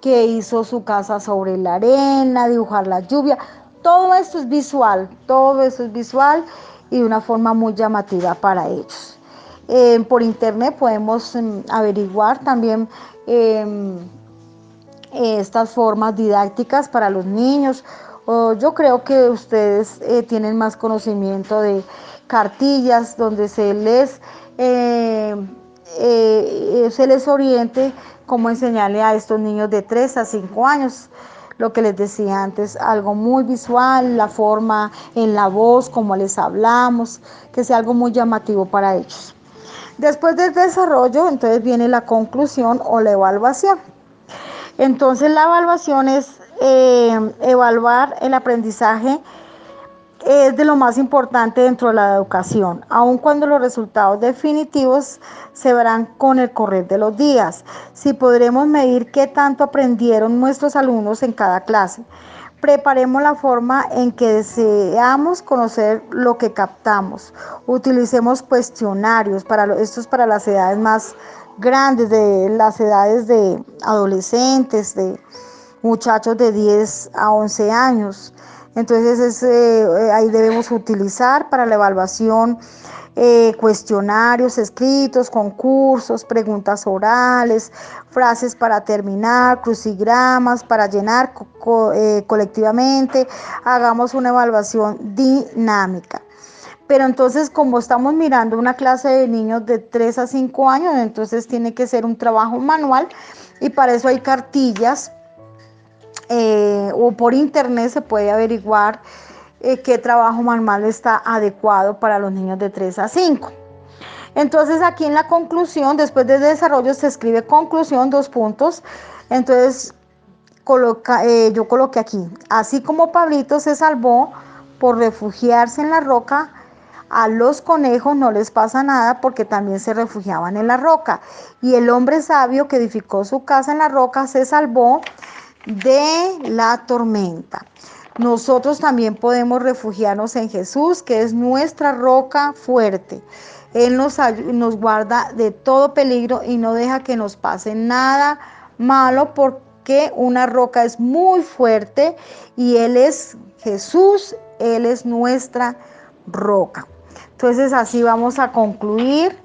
que hizo su casa sobre la arena, dibujar la lluvia. Todo esto es visual, todo eso es visual y de una forma muy llamativa para ellos. Por internet podemos averiguar también estas formas didácticas para los niños. Yo creo que ustedes tienen más conocimiento de cartillas donde se les oriente cómo enseñarle a estos niños de 3 a 5 años. Lo que les decía antes, algo muy visual, la forma en la voz, como les hablamos, que sea algo muy llamativo para ellos. Después del desarrollo, entonces viene la conclusión o la evaluación. Entonces la evaluación es evaluar el aprendizaje. Es de lo más importante dentro de la educación, aun cuando los resultados definitivos se verán con el correr de los días. Si podremos medir qué tanto aprendieron nuestros alumnos en cada clase, preparemos la forma en que deseamos conocer lo que captamos. Utilicemos cuestionarios, esto es para las edades grandes, de las edades de adolescentes, de muchachos de 10 a 11 años. Entonces ahí debemos utilizar para la evaluación cuestionarios escritos, concursos, preguntas orales, frases para terminar, crucigramas para llenar colectivamente. Hagamos una evaluación dinámica. Pero entonces, como estamos mirando una clase de niños de 3 a 5 años, entonces tiene que ser un trabajo manual y para eso hay cartillas o por internet se puede averiguar qué trabajo manual está adecuado para los niños de 3 a 5. Entonces aquí en la conclusión, después de desarrollo se escribe conclusión, 2 puntos. Entonces yo coloqué aquí, así como Pablito se salvó por refugiarse en la roca, a los conejos no les pasa nada porque también se refugiaban en la roca. Y el hombre sabio que edificó su casa en la roca se salvó de la tormenta. Nosotros también podemos refugiarnos en Jesús, que es nuestra roca fuerte. Él nos guarda de todo peligro y no deja que nos pase nada malo porque una roca es muy fuerte y Él es Jesús, Él es nuestra roca. Entonces así vamos a concluir,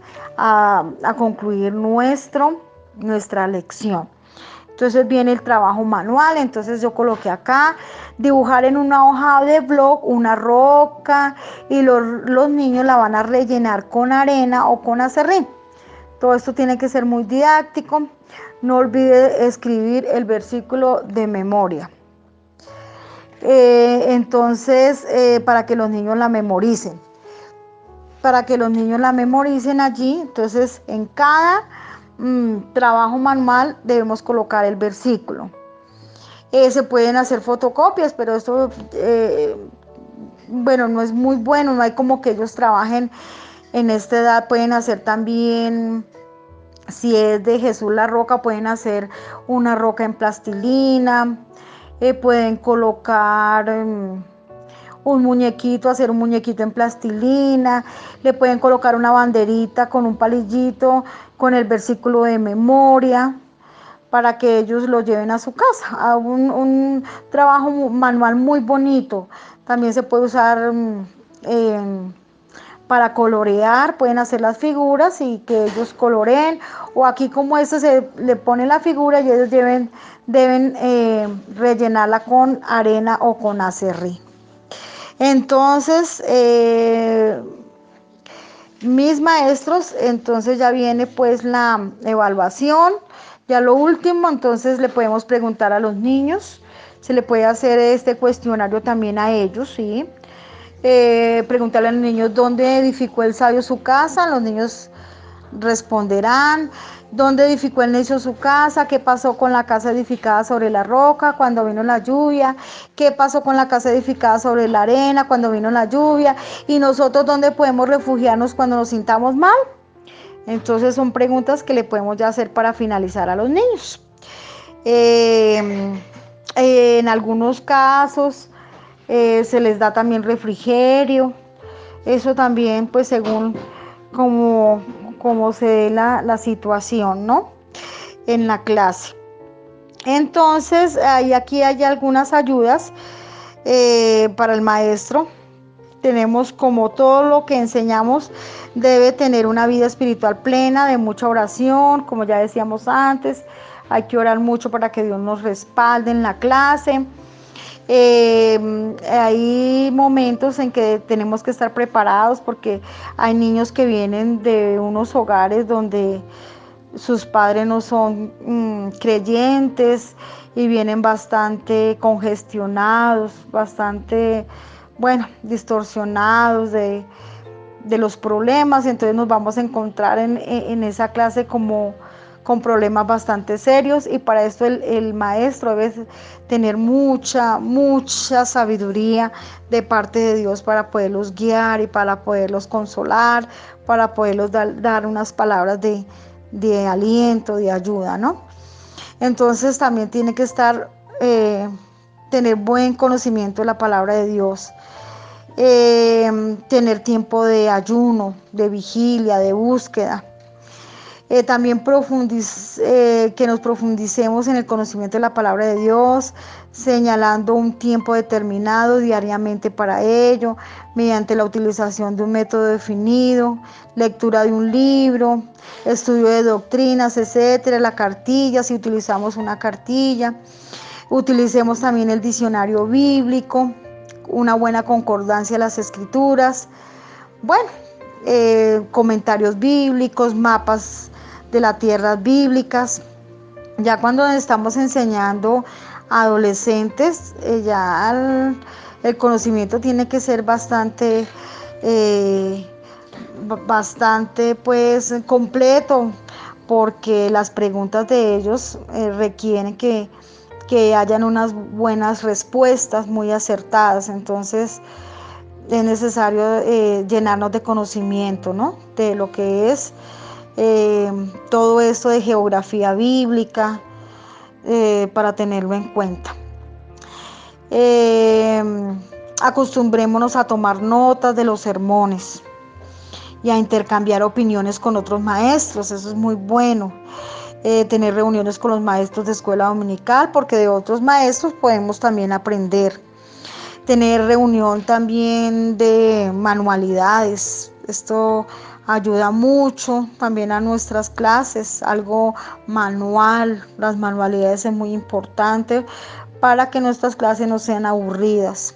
nuestra lección. Entonces viene el trabajo manual, entonces yo coloqué acá, dibujar en una hoja de blog una roca y los niños la van a rellenar con arena o con acerrín. Todo esto tiene que ser muy didáctico. No olvide escribir el versículo de memoria. Para que los niños la memoricen. Allí, entonces en cada trabajo manual debemos colocar el versículo. Se pueden hacer fotocopias, pero esto, bueno, no es muy bueno, no hay como que ellos trabajen en esta edad. Pueden hacer también, si es de Jesús la roca, pueden hacer una roca en plastilina, pueden colocar hacer un muñequito en plastilina, le pueden colocar una banderita con un palillito con el versículo de memoria para que ellos lo lleven a su casa. Un trabajo manual muy bonito. También se puede usar para colorear, pueden hacer las figuras y que ellos coloreen, o aquí como esto se le pone la figura y ellos deben rellenarla con arena o con acerrín. Entonces, mis maestros, entonces ya viene pues la evaluación, ya lo último, entonces le podemos preguntar a los niños, se le puede hacer este cuestionario también a ellos, ¿sí? Preguntarle a los niños dónde edificó el sabio su casa, los niños responderán. ¿Dónde edificó el necio su casa? ¿Qué pasó con la casa edificada sobre la roca cuando vino la lluvia? ¿Qué pasó con la casa edificada sobre la arena cuando vino la lluvia? ¿Y nosotros dónde podemos refugiarnos cuando nos sintamos mal? Entonces son preguntas que le podemos ya hacer para finalizar a los niños. En algunos casos se les da también refrigerio. Eso también pues según como se dé la situación, ¿no? En la clase. Entonces, aquí hay algunas ayudas para el maestro. Tenemos como todo lo que enseñamos debe tener una vida espiritual plena, de mucha oración, como ya decíamos antes. Hay que orar mucho para que Dios nos respalde en la clase. Hay momentos en que tenemos que estar preparados porque hay niños que vienen de unos hogares donde sus padres no son creyentes y vienen bastante congestionados, bastante, bueno, distorsionados de los problemas. Entonces nos vamos a encontrar en esa clase como con problemas bastante serios, y para esto el maestro debe tener mucha sabiduría de parte de Dios para poderlos guiar y para poderlos consolar, para poderlos dar unas palabras de aliento, de ayuda, ¿no? Entonces también tiene que tener buen conocimiento de la palabra de Dios, tener tiempo de ayuno, de vigilia, de búsqueda. También que nos profundicemos en el conocimiento de la palabra de Dios, señalando un tiempo determinado diariamente para ello, mediante la utilización de un método definido, lectura de un libro, estudio de doctrinas, etcétera, la cartilla, si utilizamos una cartilla. Utilicemos también el diccionario bíblico, una buena concordancia de las escrituras. Bueno, comentarios bíblicos, mapas de las tierras bíblicas. Ya cuando estamos enseñando a adolescentes, ya el conocimiento tiene que ser bastante pues completo, porque las preguntas de ellos requieren que hayan unas buenas respuestas muy acertadas. Entonces es necesario llenarnos de conocimiento, ¿no? De lo que es todo esto de geografía bíblica, para tenerlo en cuenta. Acostumbrémonos a tomar notas de los sermones y a intercambiar opiniones con otros maestros. Eso es muy bueno. Tener reuniones con los maestros de escuela dominical, porque de otros maestros podemos también aprender. Tener reunión también de manualidades. Esto ayuda mucho también a nuestras clases, algo manual. Las manualidades es muy importante para que nuestras clases no sean aburridas.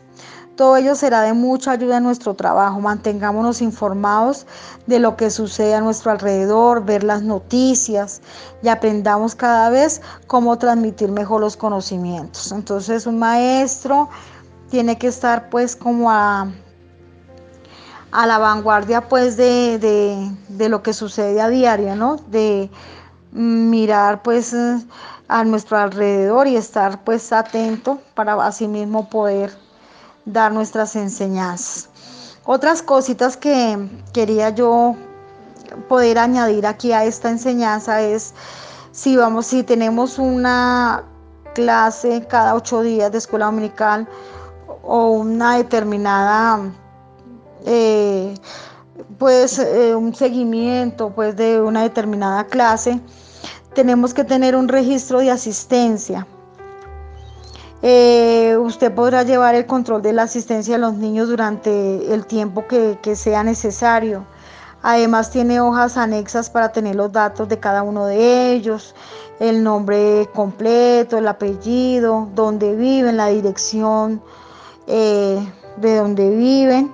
Todo ello será de mucha ayuda en nuestro trabajo. Mantengámonos informados de lo que sucede a nuestro alrededor, ver las noticias y aprendamos cada vez cómo transmitir mejor los conocimientos. Entonces, un maestro tiene que estar pues como a la vanguardia pues de lo que sucede a diario, ¿no? De mirar pues a nuestro alrededor y estar pues atento para así mismo poder dar nuestras enseñanzas. Otras cositas que quería yo poder añadir aquí a esta enseñanza es si tenemos una clase cada 8 días de escuela dominical o una determinada un seguimiento pues de una determinada clase, tenemos que tener un registro de asistencia. Usted podrá llevar el control de la asistencia de los niños durante el tiempo que sea necesario. Además tiene hojas anexas para tener los datos de cada uno de ellos, el nombre completo, el apellido, dónde viven, la dirección de donde viven.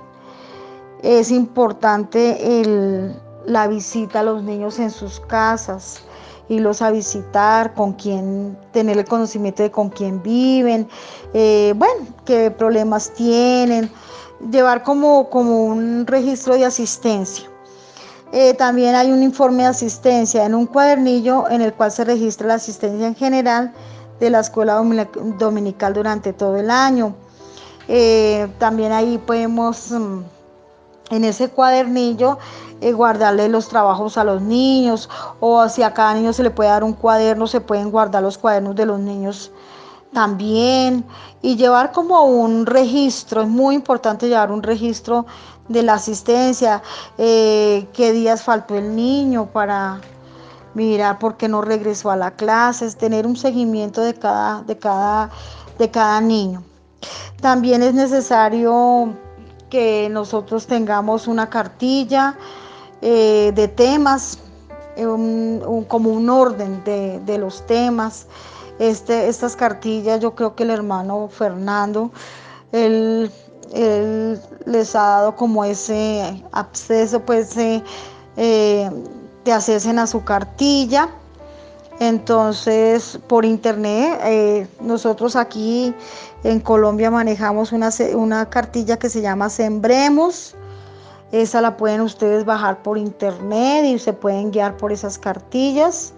Es importante la visita a los niños en sus casas, irlos a visitar, tener el conocimiento de con quién viven, qué problemas tienen, llevar como un registro de asistencia. También hay un informe de asistencia en un cuadernillo en el cual se registra la asistencia en general de la escuela dominical durante todo el año. También ahí podemos en ese cuadernillo guardarle los trabajos a los niños, o si a cada niño se le puede dar un cuaderno, se pueden guardar los cuadernos de los niños también, y llevar como un registro. Es muy importante llevar un registro de la asistencia, qué días faltó el niño para mirar por qué no regresó a la clase, es tener un seguimiento de cada niño. También es necesario que nosotros tengamos una cartilla de temas, como un orden de los temas. Estas cartillas, yo creo que el hermano Fernando, él les ha dado como ese acceso pues de accesen a su cartilla. Entonces, por internet, nosotros aquí en Colombia manejamos una cartilla que se llama Sembremos. Esa la pueden ustedes bajar por internet y se pueden guiar por esas cartillas.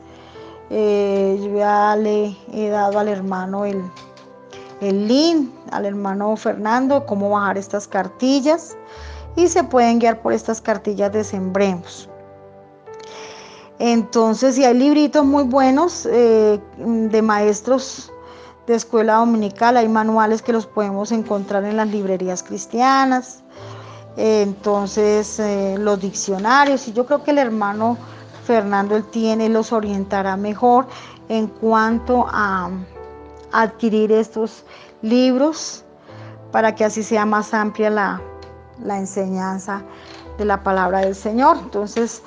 Yo ya le he dado al hermano el link, al hermano Fernando, cómo bajar estas cartillas, y se pueden guiar por estas cartillas de Sembremos. Entonces, si hay libritos muy buenos de maestros de escuela dominical, hay manuales que los podemos encontrar en las librerías cristianas. Entonces, los diccionarios, y yo creo que el hermano Fernando los orientará mejor en cuanto a adquirir estos libros para que así sea más amplia la enseñanza de la palabra del Señor. Entonces,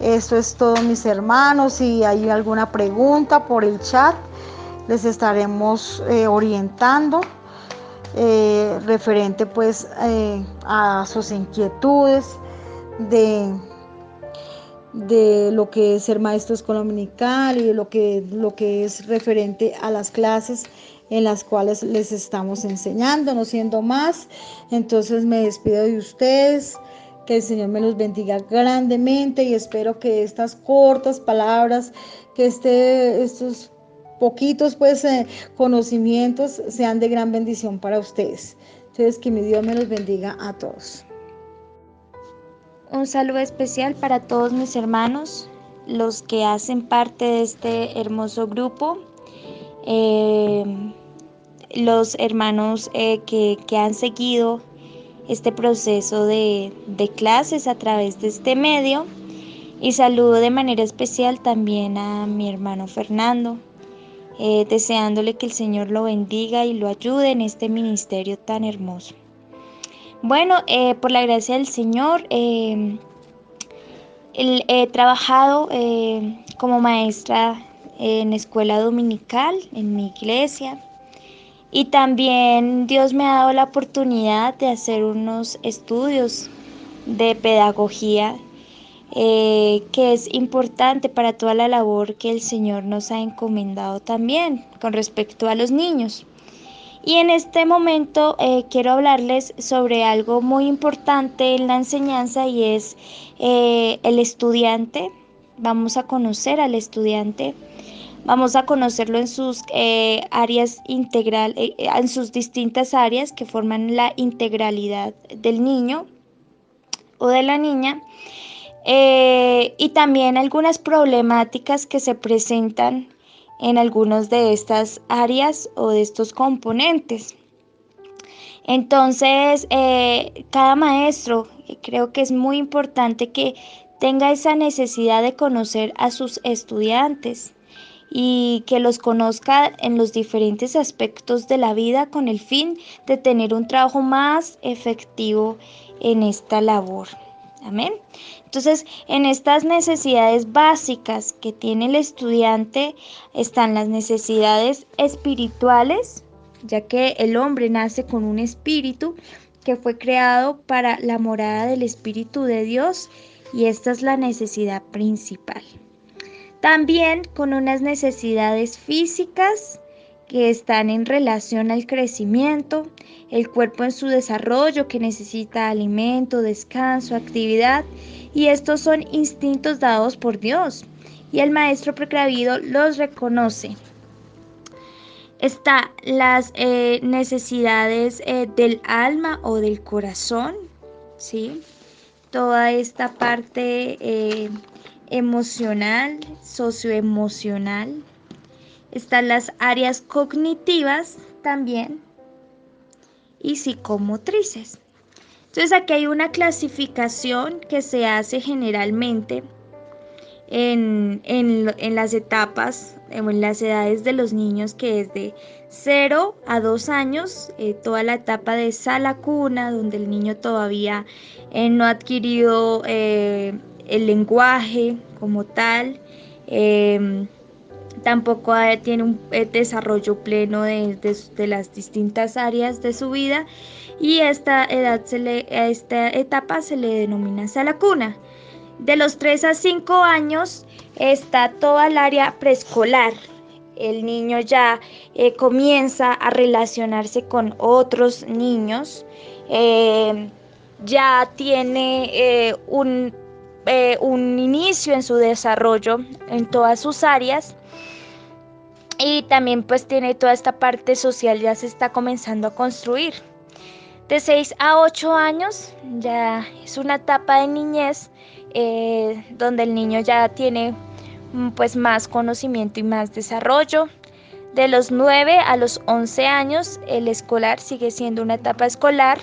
esto es todo, mis hermanos. Si hay alguna pregunta por el chat, les estaremos orientando referente pues a sus inquietudes de lo que es ser maestro de escuela dominical y de lo que es referente a las clases en las cuales les estamos enseñando. No siendo más, entonces me despido de ustedes. Que el Señor me los bendiga grandemente y espero que estas cortas palabras, que estos poquitos pues conocimientos sean de gran bendición para ustedes. Entonces, que mi Dios me los bendiga a todos. Un saludo especial para todos mis hermanos, los que hacen parte de este hermoso grupo, los hermanos que han seguido este proceso de clases a través de este medio, y saludo de manera especial también a mi hermano Fernando, deseándole que el Señor lo bendiga y lo ayude en este ministerio tan hermoso. Bueno, por la gracia del Señor, he trabajado como maestra en escuela dominical en mi iglesia, y también Dios me ha dado la oportunidad de hacer unos estudios de pedagogía, que es importante para toda la labor que el Señor nos ha encomendado también con respecto a los niños. Y en este momento quiero hablarles sobre algo muy importante en la enseñanza, y es el estudiante. Vamos a conocer al estudiante, vamos a conocerlo en sus áreas integral, en sus distintas áreas que forman la integralidad del niño o de la niña, y también algunas problemáticas que se presentan en algunas de estas áreas o de estos componentes. Entonces, cada maestro, creo que es muy importante que tenga esa necesidad de conocer a sus estudiantes y que los conozca en los diferentes aspectos de la vida, con el fin de tener un trabajo más efectivo en esta labor. Amén. Entonces, en estas necesidades básicas que tiene el estudiante están las necesidades espirituales, ya que el hombre nace con un espíritu que fue creado para la morada del Espíritu de Dios, y esta es la necesidad principal. También con unas necesidades físicas que están en relación al crecimiento, el cuerpo en su desarrollo que necesita alimento, descanso, actividad, y estos son instintos dados por Dios, y el maestro precavido los reconoce. Está las necesidades del alma o del corazón, ¿sí? Toda esta parte emocional, socioemocional. Están las áreas cognitivas también y psicomotrices. Entonces aquí hay una clasificación que se hace generalmente en las etapas o en las edades de los niños, que es de 0 a 2 años, toda la etapa de sala cuna, donde el niño todavía no ha adquirido el lenguaje como tal, tampoco tiene un desarrollo pleno de las distintas áreas de su vida, y a esta etapa se le denomina sala cuna. De los 3 a 5 años está toda el área preescolar. El niño ya comienza a relacionarse con otros niños, ya tiene un inicio en su desarrollo en todas sus áreas, y también pues tiene toda esta parte social, ya se está comenzando a construir. De 6 a 8 años ya es una etapa de niñez, donde el niño ya tiene pues más conocimiento y más desarrollo. De los 9 a los 11 años el escolar sigue siendo una etapa escolar,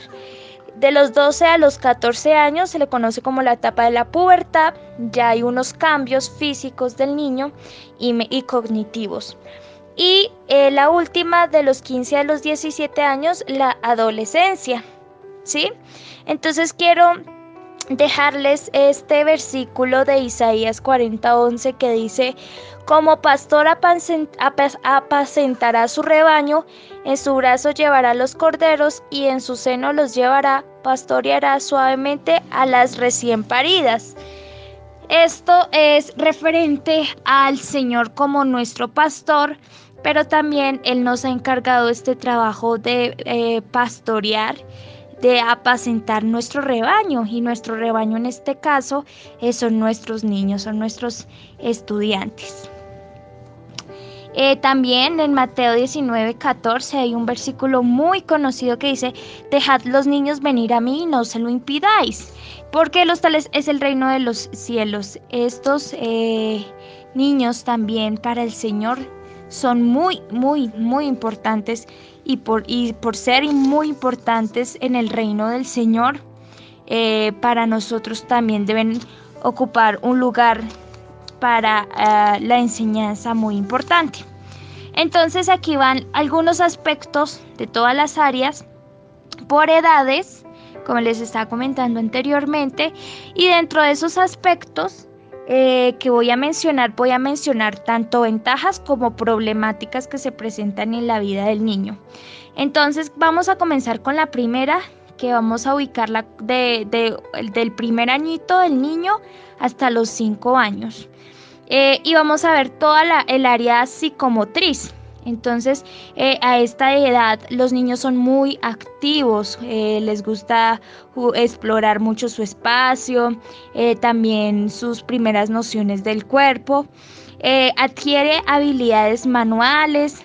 De los 12 a los 14 años se le conoce como la etapa de la pubertad. Ya hay unos cambios físicos del niño y cognitivos. Y la última, de los 15 a los 17 años, la adolescencia, ¿sí? Entonces quiero dejarles este versículo de Isaías 40:11 que dice: como pastor apacentará su rebaño, en su brazo llevará los corderos y en su seno los llevará, pastoreará suavemente a las recién paridas. Esto es referente al Señor como nuestro pastor, pero también Él nos ha encargado este trabajo de pastorear, de apacentar nuestro rebaño, y nuestro rebaño en este caso son nuestros niños, son nuestros estudiantes. También en Mateo 19:14 hay un versículo muy conocido que dice: dejad los niños venir a mí y no se lo impidáis, porque los tales es el reino de los cielos. Estos niños también para el Señor son muy, muy, muy importantes, y por ser muy importantes en el reino del Señor, para nosotros también deben ocupar un lugar para la enseñanza muy importante. Entonces aquí van algunos aspectos de todas las áreas por edades, como les estaba comentando anteriormente, y dentro de esos aspectos que voy a mencionar tanto ventajas como problemáticas que se presentan en la vida del niño. Entonces vamos a comenzar con la primera, que vamos a ubicarla del primer añito del niño hasta los 5 años. Y vamos a ver toda el área psicomotriz. Entonces, a esta edad los niños son muy activos, les gusta explorar mucho su espacio, también sus primeras nociones del cuerpo, adquiere habilidades manuales,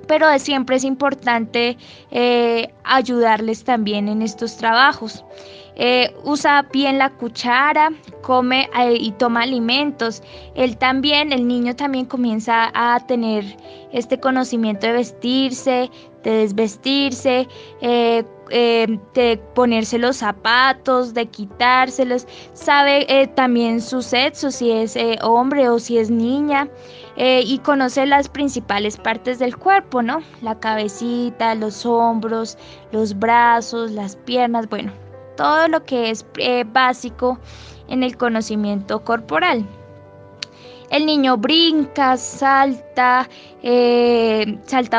pero siempre es importante ayudarles también en estos trabajos. Usa bien la cuchara, come y toma alimentos. El niño también comienza a tener este conocimiento de vestirse, de desvestirse, de ponerse los zapatos, de quitárselos. Sabe también su sexo, si es hombre o si es niña, y conoce las principales partes del cuerpo, ¿no? La cabecita, los hombros, los brazos, las piernas, bueno, todo lo que es básico en el conocimiento corporal. El niño brinca, salta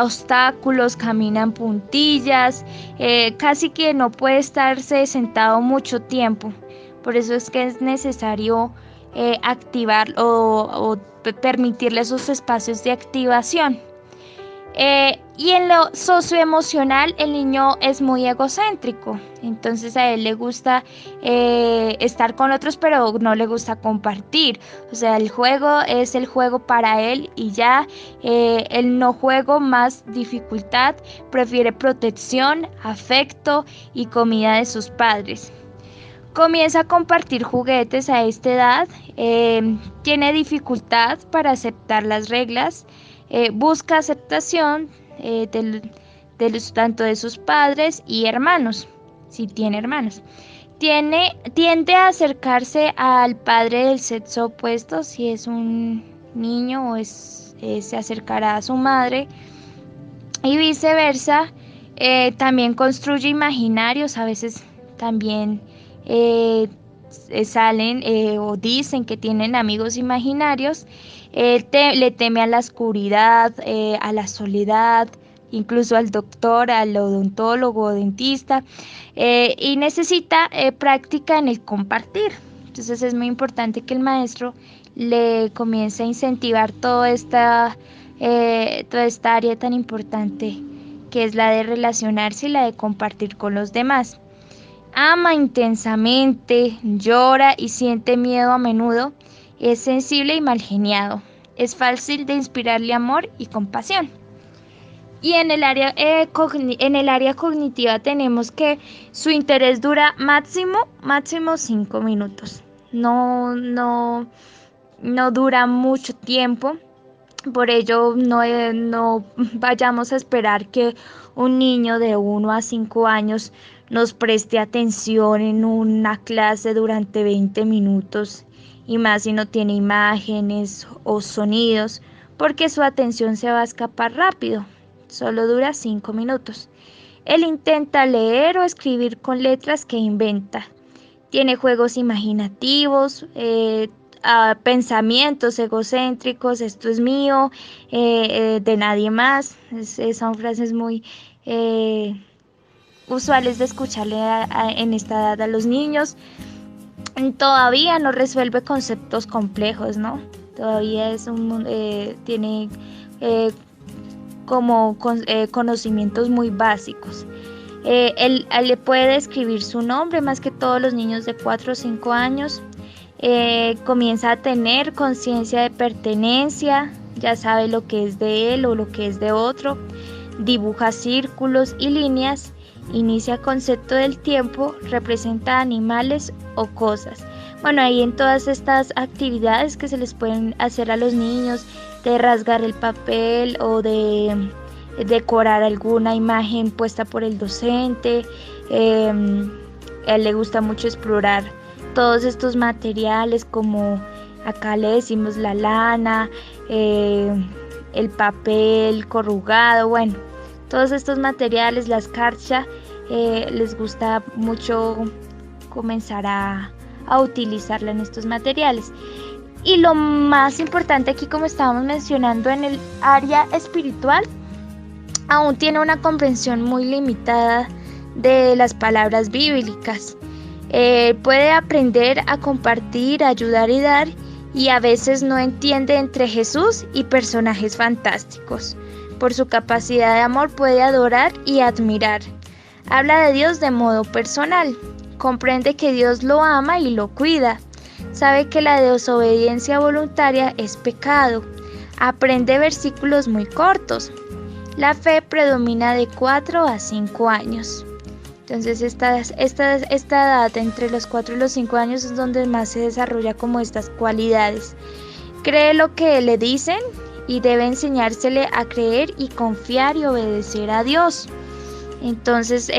obstáculos, camina en puntillas, casi que no puede estarse sentado mucho tiempo. Por eso es que es necesario activar o permitirle esos espacios de activación. Y en lo socioemocional, el niño es muy egocéntrico, entonces a él le gusta estar con otros, pero no le gusta compartir. O sea, el juego es el juego para él y ya. El no juego más dificultad, prefiere protección, afecto y comida de sus padres. Comienza a compartir juguetes a esta edad, tiene dificultad para aceptar las reglas, busca aceptación tanto de sus padres y hermanos, si tiene hermanos. Tiende a acercarse al padre del sexo opuesto, si es un niño o se acercará a su madre, y viceversa. También construye imaginarios, a veces también salen o dicen que tienen amigos imaginarios. Le teme a la oscuridad, a la soledad, incluso al doctor, al odontólogo o dentista, y necesita práctica en el compartir. Entonces es muy importante que el maestro le comience a incentivar toda esta área tan importante que es la de relacionarse y la de compartir con los demás. Ama intensamente, llora y siente miedo a menudo, es sensible y malgeniado, es fácil de inspirarle amor y compasión. Y en el área cognitiva tenemos que su interés dura máximo 5 minutos. No dura mucho tiempo. Por ello no vayamos a esperar que un niño de 1 a 5 años nos preste atención en una clase durante 20 minutos, y más si no tiene imágenes o sonidos, porque su atención se va a escapar rápido. Solo dura 5 minutos. Él intenta leer o escribir con letras que inventa. Tiene juegos imaginativos, pensamientos egocéntricos, esto es mío, de nadie más. Son frases muy usuales de escucharle en esta edad a los niños. Todavía no resuelve conceptos complejos, ¿no? Todavía tiene conocimientos muy básicos. Él le puede describir su nombre, más que todos los niños de 4 o 5 años. Comienza a tener conciencia de pertenencia, ya sabe lo que es de él o lo que es de otro. Dibuja círculos y líneas, inicia concepto del tiempo, representa animales o cosas. Bueno, ahí en todas estas actividades que se les pueden hacer a los niños, de rasgar el papel o de decorar alguna imagen puesta por el docente. A él le gusta mucho explorar todos estos materiales, como acá le decimos la lana, el papel corrugado, bueno, todos estos materiales, la escarcha, les gusta mucho comenzar a utilizarla en estos materiales. Y lo más importante aquí, como estábamos mencionando, en el área espiritual, aún tiene una comprensión muy limitada de las palabras bíblicas. Puede aprender a compartir, ayudar y dar, y a veces no entiende entre Jesús y personajes fantásticos. Por su capacidad de amor puede adorar y admirar. Habla de Dios de modo personal. Comprende que Dios lo ama y lo cuida. Sabe que la desobediencia voluntaria es pecado. Aprende versículos muy cortos. La fe predomina de 4 a 5 años. Entonces esta edad entre los 4 y los 5 años es donde más se desarrolla como estas cualidades. Cree lo que le dicen y debe enseñársele a creer y confiar y obedecer a Dios. Entonces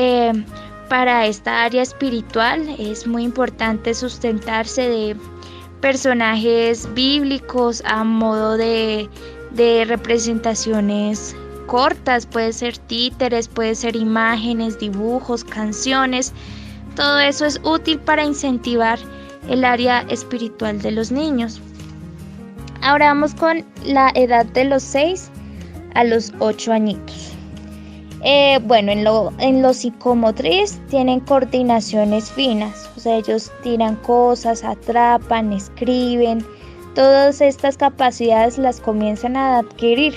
para esta área espiritual es muy importante sustentarse de personajes bíblicos a modo de representaciones cortas, puede ser títeres, puede ser imágenes, dibujos, canciones. Todo eso es útil para incentivar el área espiritual de los niños. Ahora vamos con la edad de los 6 a los 8 añitos. Bueno, en lo psicomotriz tienen coordinaciones finas, o sea, ellos tiran cosas, atrapan, escriben, todas estas capacidades las comienzan a adquirir.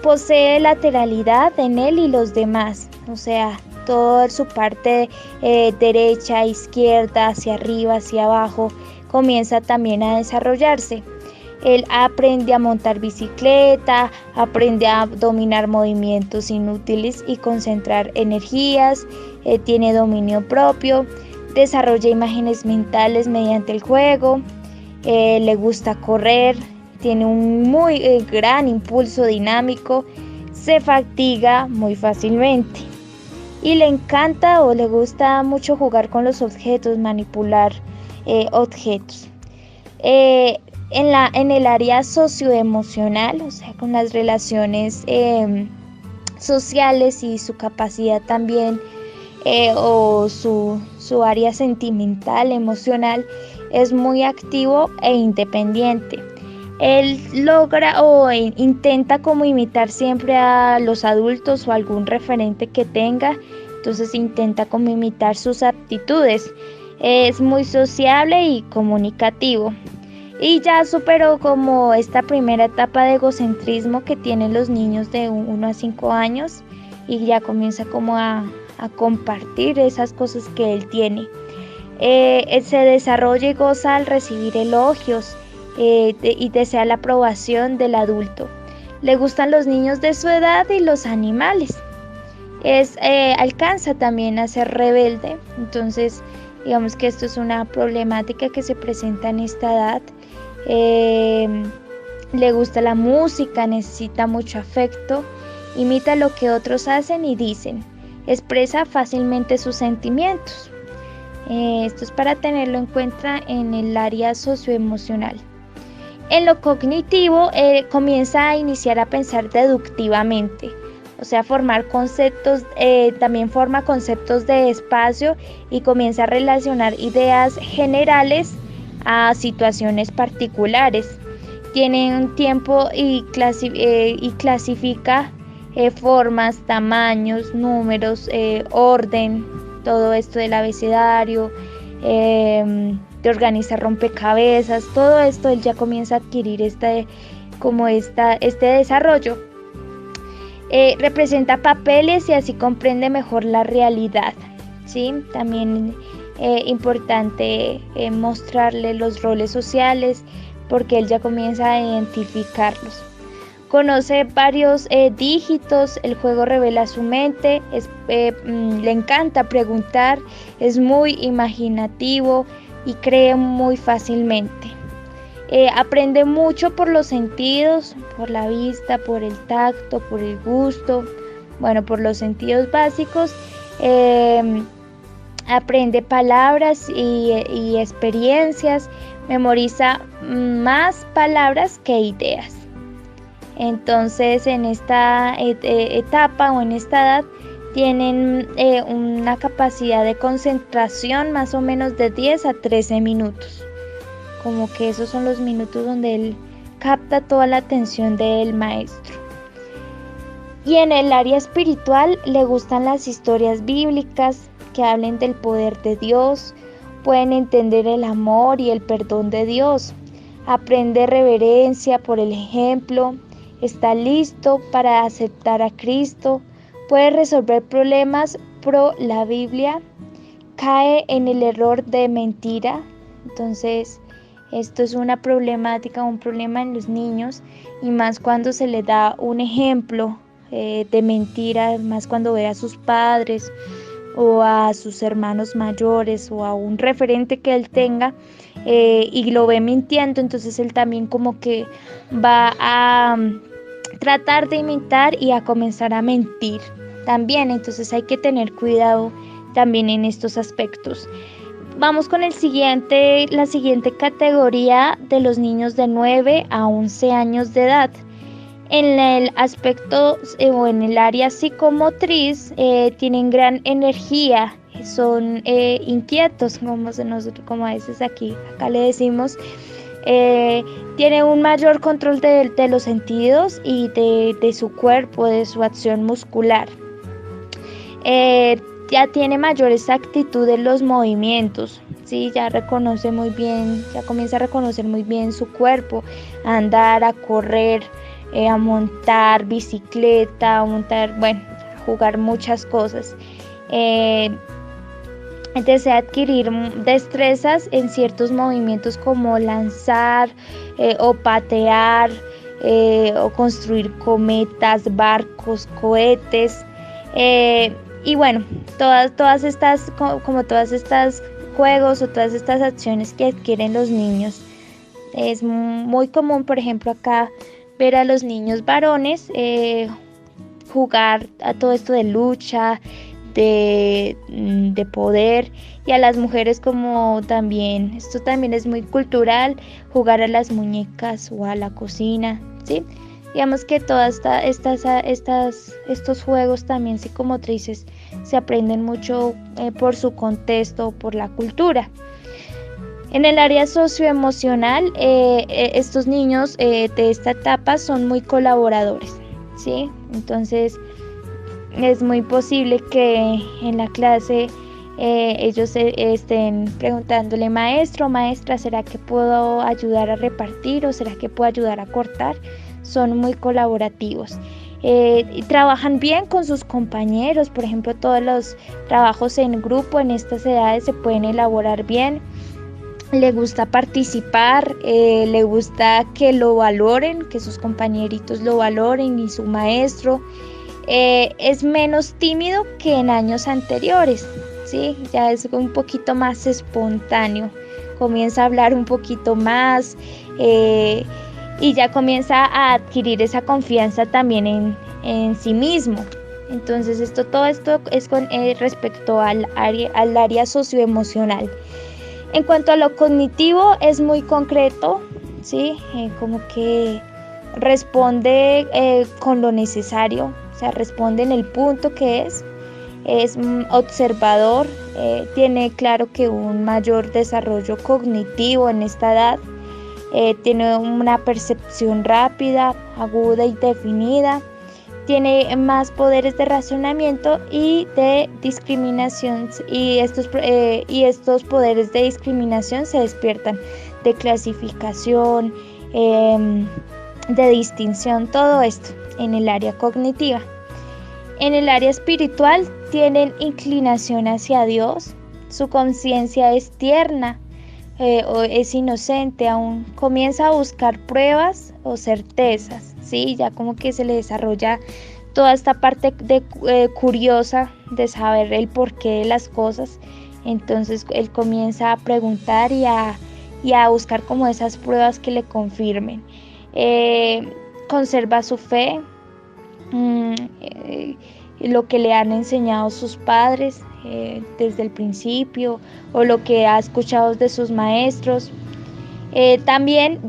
Posee lateralidad en él y los demás, o sea, toda su parte derecha, izquierda, hacia arriba, hacia abajo, comienza también a desarrollarse. Él aprende a montar bicicleta, aprende a dominar movimientos inútiles y concentrar energías, tiene dominio propio, desarrolla imágenes mentales mediante el juego, le gusta correr, tiene un muy gran impulso dinámico, se fatiga muy fácilmente y le encanta o le gusta mucho jugar con los objetos, manipular objetos. En el área socioemocional, o sea, con las relaciones sociales y su capacidad también, o su área sentimental, emocional, es muy activo e independiente. Él logra o intenta como imitar siempre a los adultos o algún referente que tenga, entonces intenta como imitar sus aptitudes. Es muy sociable y comunicativo. Y ya superó como esta primera etapa de egocentrismo que tienen los niños de 1 a 5 años y ya comienza como a compartir esas cosas que él tiene. Él se desarrolla y goza al recibir elogios y desea la aprobación del adulto. Le gustan los niños de su edad y los animales. Alcanza también a ser rebelde, entonces digamos que esto es una problemática que se presenta en esta edad. Le gusta la música, necesita mucho afecto, imita lo que otros hacen y dicen. expresa fácilmente sus sentimientos. Esto es para tenerlo en cuenta en el área socioemocional. En lo cognitivo, comienza a iniciar a pensar deductivamente, o sea, formar conceptos, también forma conceptos de espacio y comienza a relacionar ideas generales a situaciones particulares. Tiene un tiempo y clasifica formas, tamaños, números, orden, todo esto del abecedario, de organizar rompecabezas, todo esto él ya comienza a adquirir este desarrollo. Representa papeles y así comprende mejor la realidad, ¿sí? También importante mostrarle los roles sociales porque él ya comienza a identificarlos. Conoce varios dígitos, el juego revela su mente, le encanta preguntar, es muy imaginativo y cree muy fácilmente. Aprende mucho por los sentidos, por la vista, por el tacto, por el gusto, bueno, por los sentidos básicos. Aprende palabras y experiencias, memoriza más palabras que ideas. Entonces, en esta etapa o en esta edad, tienen una capacidad de concentración más o menos de 10 a 13 minutos. Como que esos son los minutos donde él capta toda la atención del maestro. Y en el área espiritual le gustan las historias bíblicas que hablen del poder de Dios, pueden entender el amor y el perdón de Dios, aprende reverencia por el ejemplo, está listo para aceptar a Cristo, puede resolver problemas pro la Biblia, cae en el error de mentira. Entonces, esto es una problemática, un problema en los niños, y más cuando se les da un ejemplo de mentira, más cuando ve a sus padres o a sus hermanos mayores o a un referente que él tenga y lo ve mintiendo, entonces él también como que va a tratar de imitar y a comenzar a mentir también. Entonces hay que tener cuidado también en estos aspectos. Vamos con la siguiente categoría de los niños de 9 a 11 años de edad. En el aspecto o en el área psicomotriz tienen gran energía, son inquietos, como a veces acá le decimos. Tiene un mayor control de los sentidos y de su cuerpo, de su acción muscular. Ya tiene mayor exactitud en los movimientos, ¿sí? Ya comienza a reconocer muy bien su cuerpo, a andar, a correr, a montar bicicleta, a jugar muchas cosas. Desea adquirir destrezas en ciertos movimientos como lanzar o patear o construir cometas, barcos, cohetes. Y bueno, todas estas juegos o todas estas acciones que adquieren los niños. Es muy común, por ejemplo, acá ver a los niños varones jugar a todo esto de lucha, de poder, y a las mujeres como también, esto también es muy cultural, jugar a las muñecas o a la cocina, ¿sí? Digamos que todos estos juegos también psicomotrices se aprenden mucho por su contexto, por la cultura. En el área socioemocional, estos niños de esta etapa son muy colaboradores, ¿sí? Entonces, es muy posible que en la clase ellos estén preguntándole, maestro, maestra, ¿será que puedo ayudar a repartir o será que puedo ayudar a cortar? Son muy colaborativos. Y trabajan bien con sus compañeros, por ejemplo, todos los trabajos en grupo en estas edades se pueden elaborar bien. Le gusta participar, le gusta que lo valoren, que sus compañeritos lo valoren y su maestro. Es menos tímido que en años anteriores, ¿sí? Ya es un poquito más espontáneo, comienza a hablar un poquito más y ya comienza a adquirir esa confianza también en sí mismo. Entonces todo esto es con respecto al área socioemocional. En cuanto a lo cognitivo, es muy concreto, ¿sí? Como que responde con lo necesario, o sea, responde en el punto que es observador, tiene claro que un mayor desarrollo cognitivo en esta edad, tiene una percepción rápida, aguda y definida, tiene más poderes de razonamiento y de discriminación, y estos poderes de discriminación se despiertan de clasificación, de distinción, todo esto en el área cognitiva. En el área espiritual tienen inclinación hacia Dios, su conciencia es tierna, o es inocente, aún comienza a buscar pruebas o certezas, ¿sí? Ya como que se le desarrolla toda esta parte curiosa de saber el porqué de las cosas. Entonces él comienza a preguntar y a buscar como esas pruebas que le confirmen. Conserva su fe, lo que le han enseñado sus padres desde el principio, o lo que ha escuchado de sus maestros. También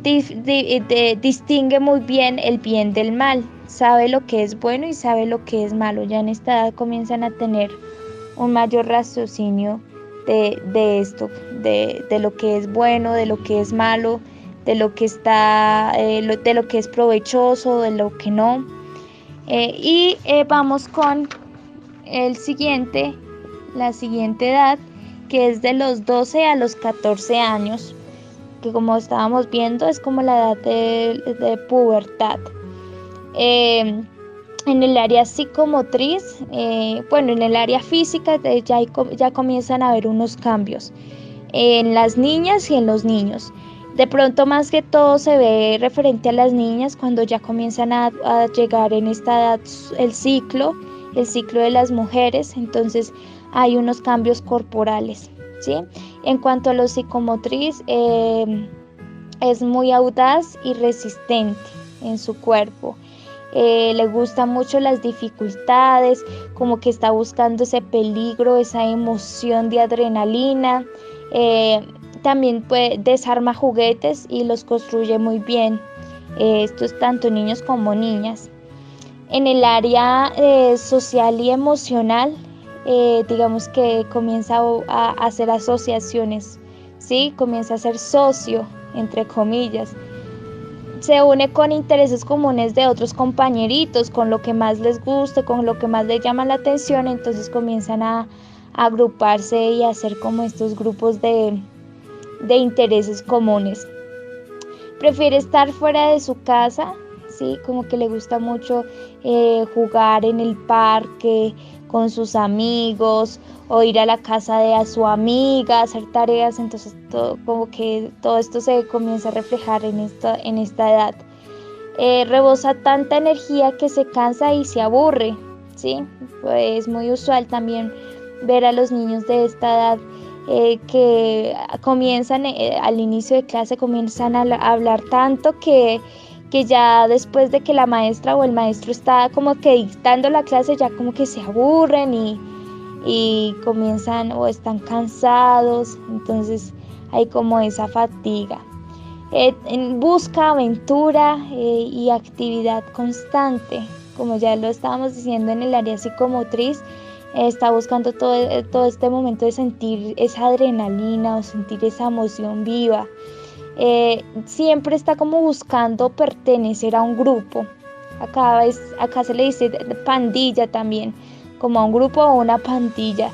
distingue muy bien el bien del mal, sabe lo que es bueno y sabe lo que es malo. Ya en esta edad comienzan a tener un mayor raciocinio de esto, de lo que es bueno, de lo que es malo, de lo que de lo que es provechoso, de lo que no. Vamos con la siguiente edad, que es de los 12 a los 14 años, que como estábamos viendo es como la edad de pubertad. En el área psicomotriz, en el área física ya comienzan a haber unos cambios en las niñas y en los niños. De pronto más que todo se ve referente a las niñas cuando ya comienzan a llegar en esta edad el ciclo de las mujeres, entonces hay unos cambios corporales, ¿sí? En cuanto a lo psicomotriz, es muy audaz y resistente en su cuerpo. Le gustan mucho las dificultades, como que está buscando ese peligro, esa emoción de adrenalina. También desarma juguetes y los construye muy bien. Esto es tanto niños como niñas. En el área social y emocional, digamos que comienza a hacer asociaciones, ¿sí? Comienza a ser socio, entre comillas. Se une con intereses comunes de otros compañeritos, con lo que más les guste, con lo que más les llama la atención, entonces comienzan a agruparse y a hacer como estos grupos de intereses comunes. Prefiere estar fuera de su casa, ¿sí? Como que le gusta mucho jugar en el parque con sus amigos, o ir a la casa de su amiga, hacer tareas. Entonces como que todo esto se comienza a reflejar en esta edad. Rebosa tanta energía que se cansa y se aburre, ¿sí? Pues es muy usual también ver a los niños de esta edad que comienzan al inicio de clase, comienzan a hablar tanto que ya después de que la maestra o el maestro está como que dictando la clase, ya como que se aburren y comienzan o están cansados, entonces hay como esa fatiga. Busca aventura y actividad constante, como ya lo estábamos diciendo en el área psicomotriz. Está buscando todo este momento de sentir esa adrenalina o sentir esa emoción viva. Siempre está como buscando pertenecer a un grupo. Acá se le dice pandilla también, como a un grupo o una pandilla,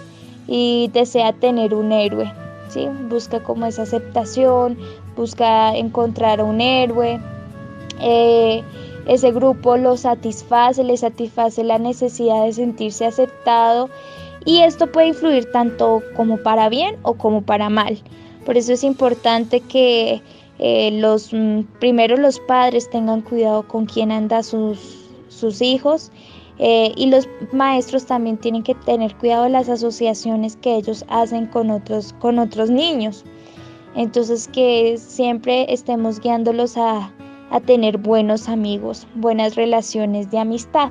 y desea tener un héroe, ¿sí? Busca como esa aceptación, busca encontrar a un héroe. Ese grupo le satisface la necesidad de sentirse aceptado, y esto puede influir tanto como para bien o como para mal. Por eso es importante que primero los padres tengan cuidado con quién andan sus hijos, y los maestros también tienen que tener cuidado de las asociaciones que ellos hacen con otros niños. Entonces que siempre estemos guiándolos a tener buenos amigos, buenas relaciones de amistad.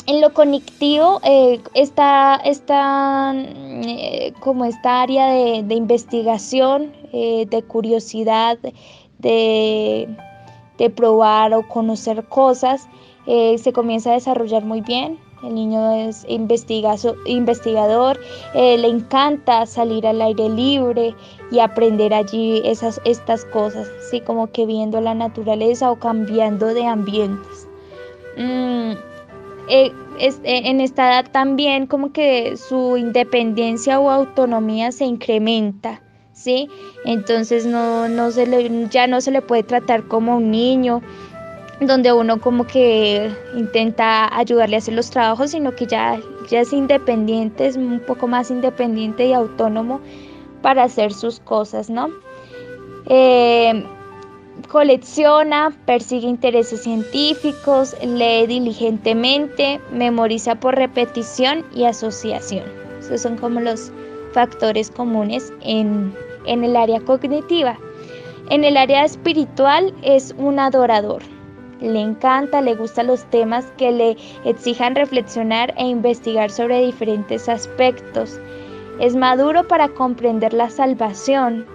En lo cognitivo está como esta área de investigación, de curiosidad, de, de probar o conocer cosas, se comienza a desarrollar muy bien. El niño es investigador, le encanta salir al aire libre y aprender allí estas cosas, así como que viendo la naturaleza o cambiando de ambientes. En esta edad también como que su independencia o autonomía se incrementa, ¿sí? Entonces ya no se le puede tratar como un niño, donde uno como que intenta ayudarle a hacer los trabajos, sino que ya es independiente, es un poco más independiente y autónomo para hacer sus cosas, ¿no? Colecciona, persigue intereses científicos, lee diligentemente, memoriza por repetición y asociación. Esos son como los factores comunes en el área cognitiva. En el área espiritual es un adorador. Le encanta, le gustan los temas que le exijan reflexionar e investigar sobre diferentes aspectos. Es maduro para comprender la salvación,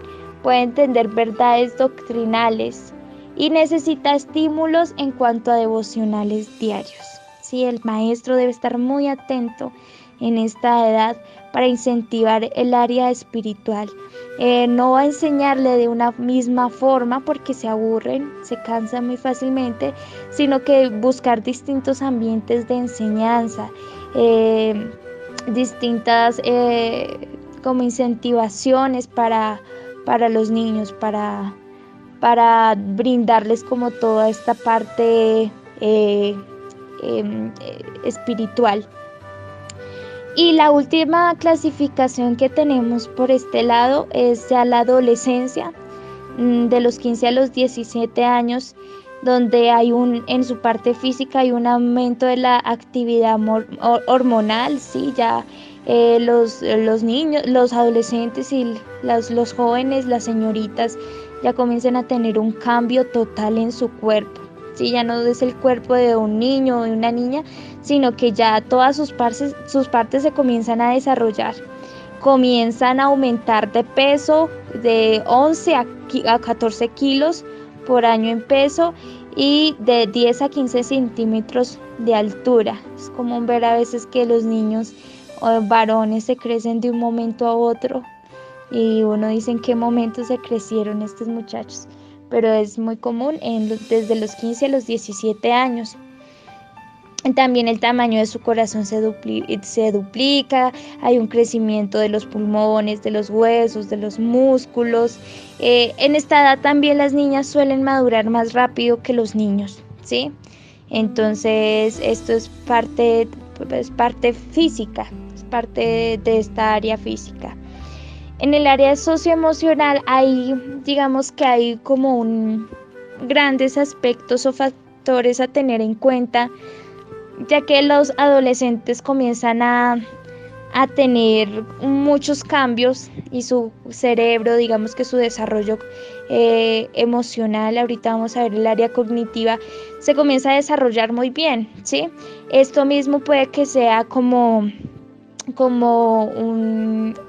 puede entender verdades doctrinales y necesita estímulos en cuanto a devocionales diarios. Sí, el maestro debe estar muy atento en esta edad para incentivar el área espiritual. No va a enseñarle de una misma forma porque se aburren, se cansan muy fácilmente, sino que buscar distintos ambientes de enseñanza, distintas como incentivaciones para los niños, para brindarles como toda esta parte espiritual. Y la última clasificación que tenemos por este lado es ya la adolescencia, de los 15 a los 17 años, donde en su parte física hay un aumento de la actividad hormonal, ¿sí? Ya los niños, los adolescentes y los jóvenes, las señoritas, ya comienzan a tener un cambio total en su cuerpo. ¿Sí? Ya no es el cuerpo de un niño o de una niña, sino que ya todas sus partes se comienzan a desarrollar. Comienzan a aumentar de peso de 11 a 14 kilos por año en peso y de 10 a 15 centímetros de altura. Es común ver a veces que los niños varones se crecen de un momento a otro y uno dice en qué momento se crecieron estos muchachos, pero es muy común desde los 15 a los 17 años. También el tamaño de su corazón se duplica, hay un crecimiento de los pulmones, de los huesos, de los músculos. En esta edad también las niñas suelen madurar más rápido que los niños, ¿sí? Entonces esto es parte física, es parte de esta área física. En el área socioemocional digamos que hay como grandes aspectos o factores a tener en cuenta, ya que los adolescentes comienzan a tener muchos cambios y su cerebro, digamos que su desarrollo emocional, ahorita vamos a ver el área cognitiva, se comienza a desarrollar muy bien, ¿sí? Esto mismo puede que sea como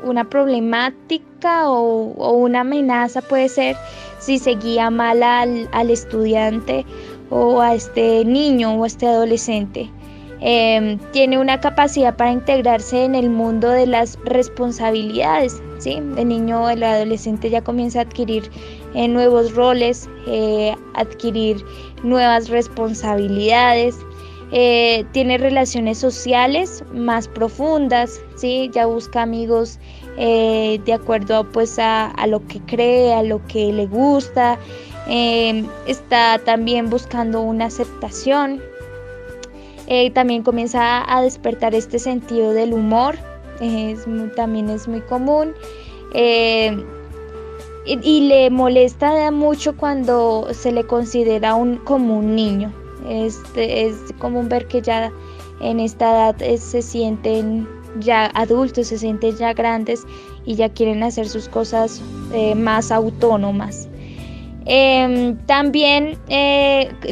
una problemática o una amenaza, puede ser, si se guía mal al estudiante o a este niño o a este adolescente. Tiene una capacidad para integrarse en el mundo de las responsabilidades, ¿sí? El niño o el adolescente ya comienza a adquirir nuevos roles, adquirir nuevas responsabilidades. Tiene relaciones sociales más profundas, ¿sí? Ya busca amigos de acuerdo pues a lo que cree, a lo que le gusta. Está también buscando una aceptación. También comienza a despertar este sentido del humor, también es muy común. Y le molesta mucho cuando se le considera como un niño. Es común ver que ya en esta edad se sienten ya adultos, se sienten ya grandes y ya quieren hacer sus cosas más autónomas. También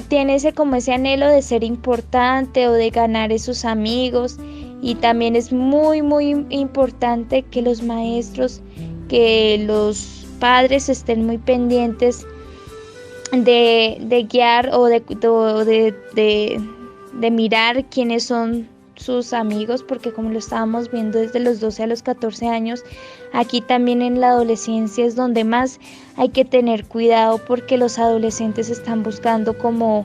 tiene ese anhelo de ser importante o de ganar esos amigos, y también es muy muy importante que los maestros, que los padres estén muy pendientes de guiar o de mirar quiénes son sus amigos, porque como lo estábamos viendo desde los 12 a los 14 años, aquí también en la adolescencia es donde más hay que tener cuidado, porque los adolescentes están buscando como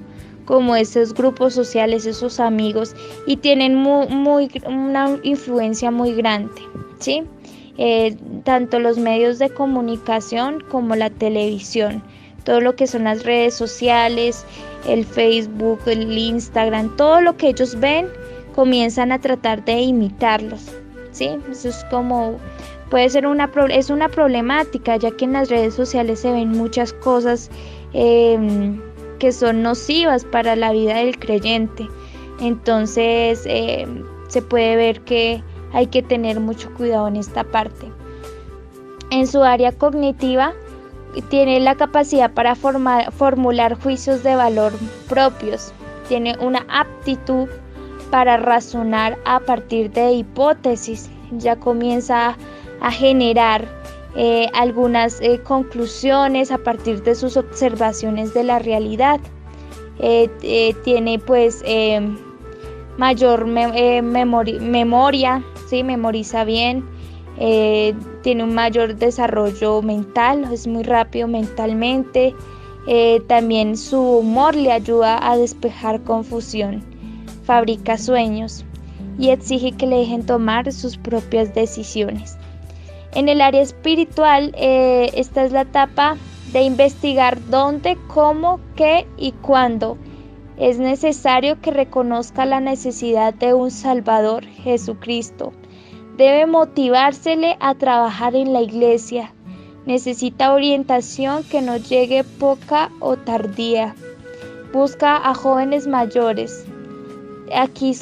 esos grupos sociales, esos amigos, y tienen una influencia muy grande, ¿sí? Tanto los medios de comunicación como la televisión, todo lo que son las redes sociales, el Facebook, el Instagram, todo lo que ellos ven, comienzan a tratar de imitarlos, ¿sí? Eso es como, puede ser es una problemática, ya que en las redes sociales se ven muchas cosas que son nocivas para la vida del creyente. Entonces se puede ver que hay que tener mucho cuidado en esta parte. En su área cognitiva, tiene la capacidad para formular juicios de valor propios, tiene una aptitud para razonar a partir de hipótesis, ya comienza a generar algunas conclusiones a partir de sus observaciones de la realidad. Tiene pues mayor memoria, ¿sí? Memoriza bien, tiene un mayor desarrollo mental, es muy rápido mentalmente. También su humor le ayuda a despejar confusión, fabrica sueños y exige que le dejen tomar sus propias decisiones. En el área espiritual, esta es la etapa de investigar dónde, cómo, qué y cuándo. Es necesario que reconozca la necesidad de un Salvador, Jesucristo. Debe motivársele a trabajar en la iglesia. Necesita orientación que no llegue poca o tardía. Busca a jóvenes mayores. Aquí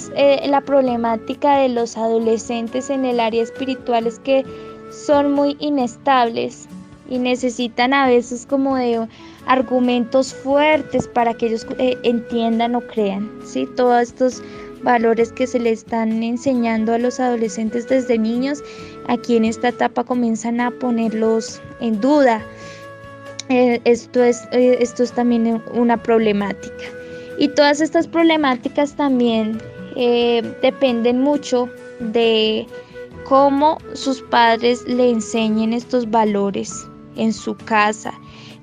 la problemática de los adolescentes en el área espiritual es que son muy inestables y necesitan a veces como de argumentos fuertes para que ellos entiendan o crean, ¿sí? Todos estos valores que se le están enseñando a los adolescentes desde niños, aquí en esta etapa comienzan a ponerlos en duda. Esto es también una problemática. Y todas estas problemáticas también dependen mucho de cómo sus padres le enseñen estos valores en su casa.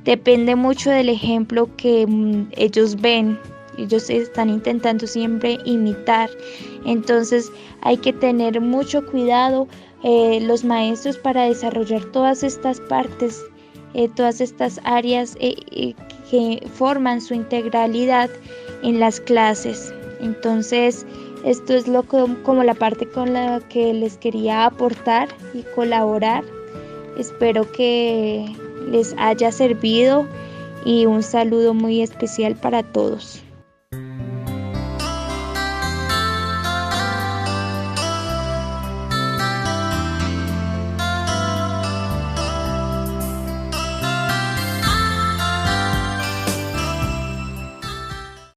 Depende mucho del ejemplo que ellos ven. Ellos están intentando siempre imitar. Entonces hay que tener mucho cuidado los maestros para desarrollar todas estas partes, todas estas áreas que forman su integralidad en las clases. Entonces esto es como la parte con la que les quería aportar y colaborar. Espero que les haya servido y un saludo muy especial para todos.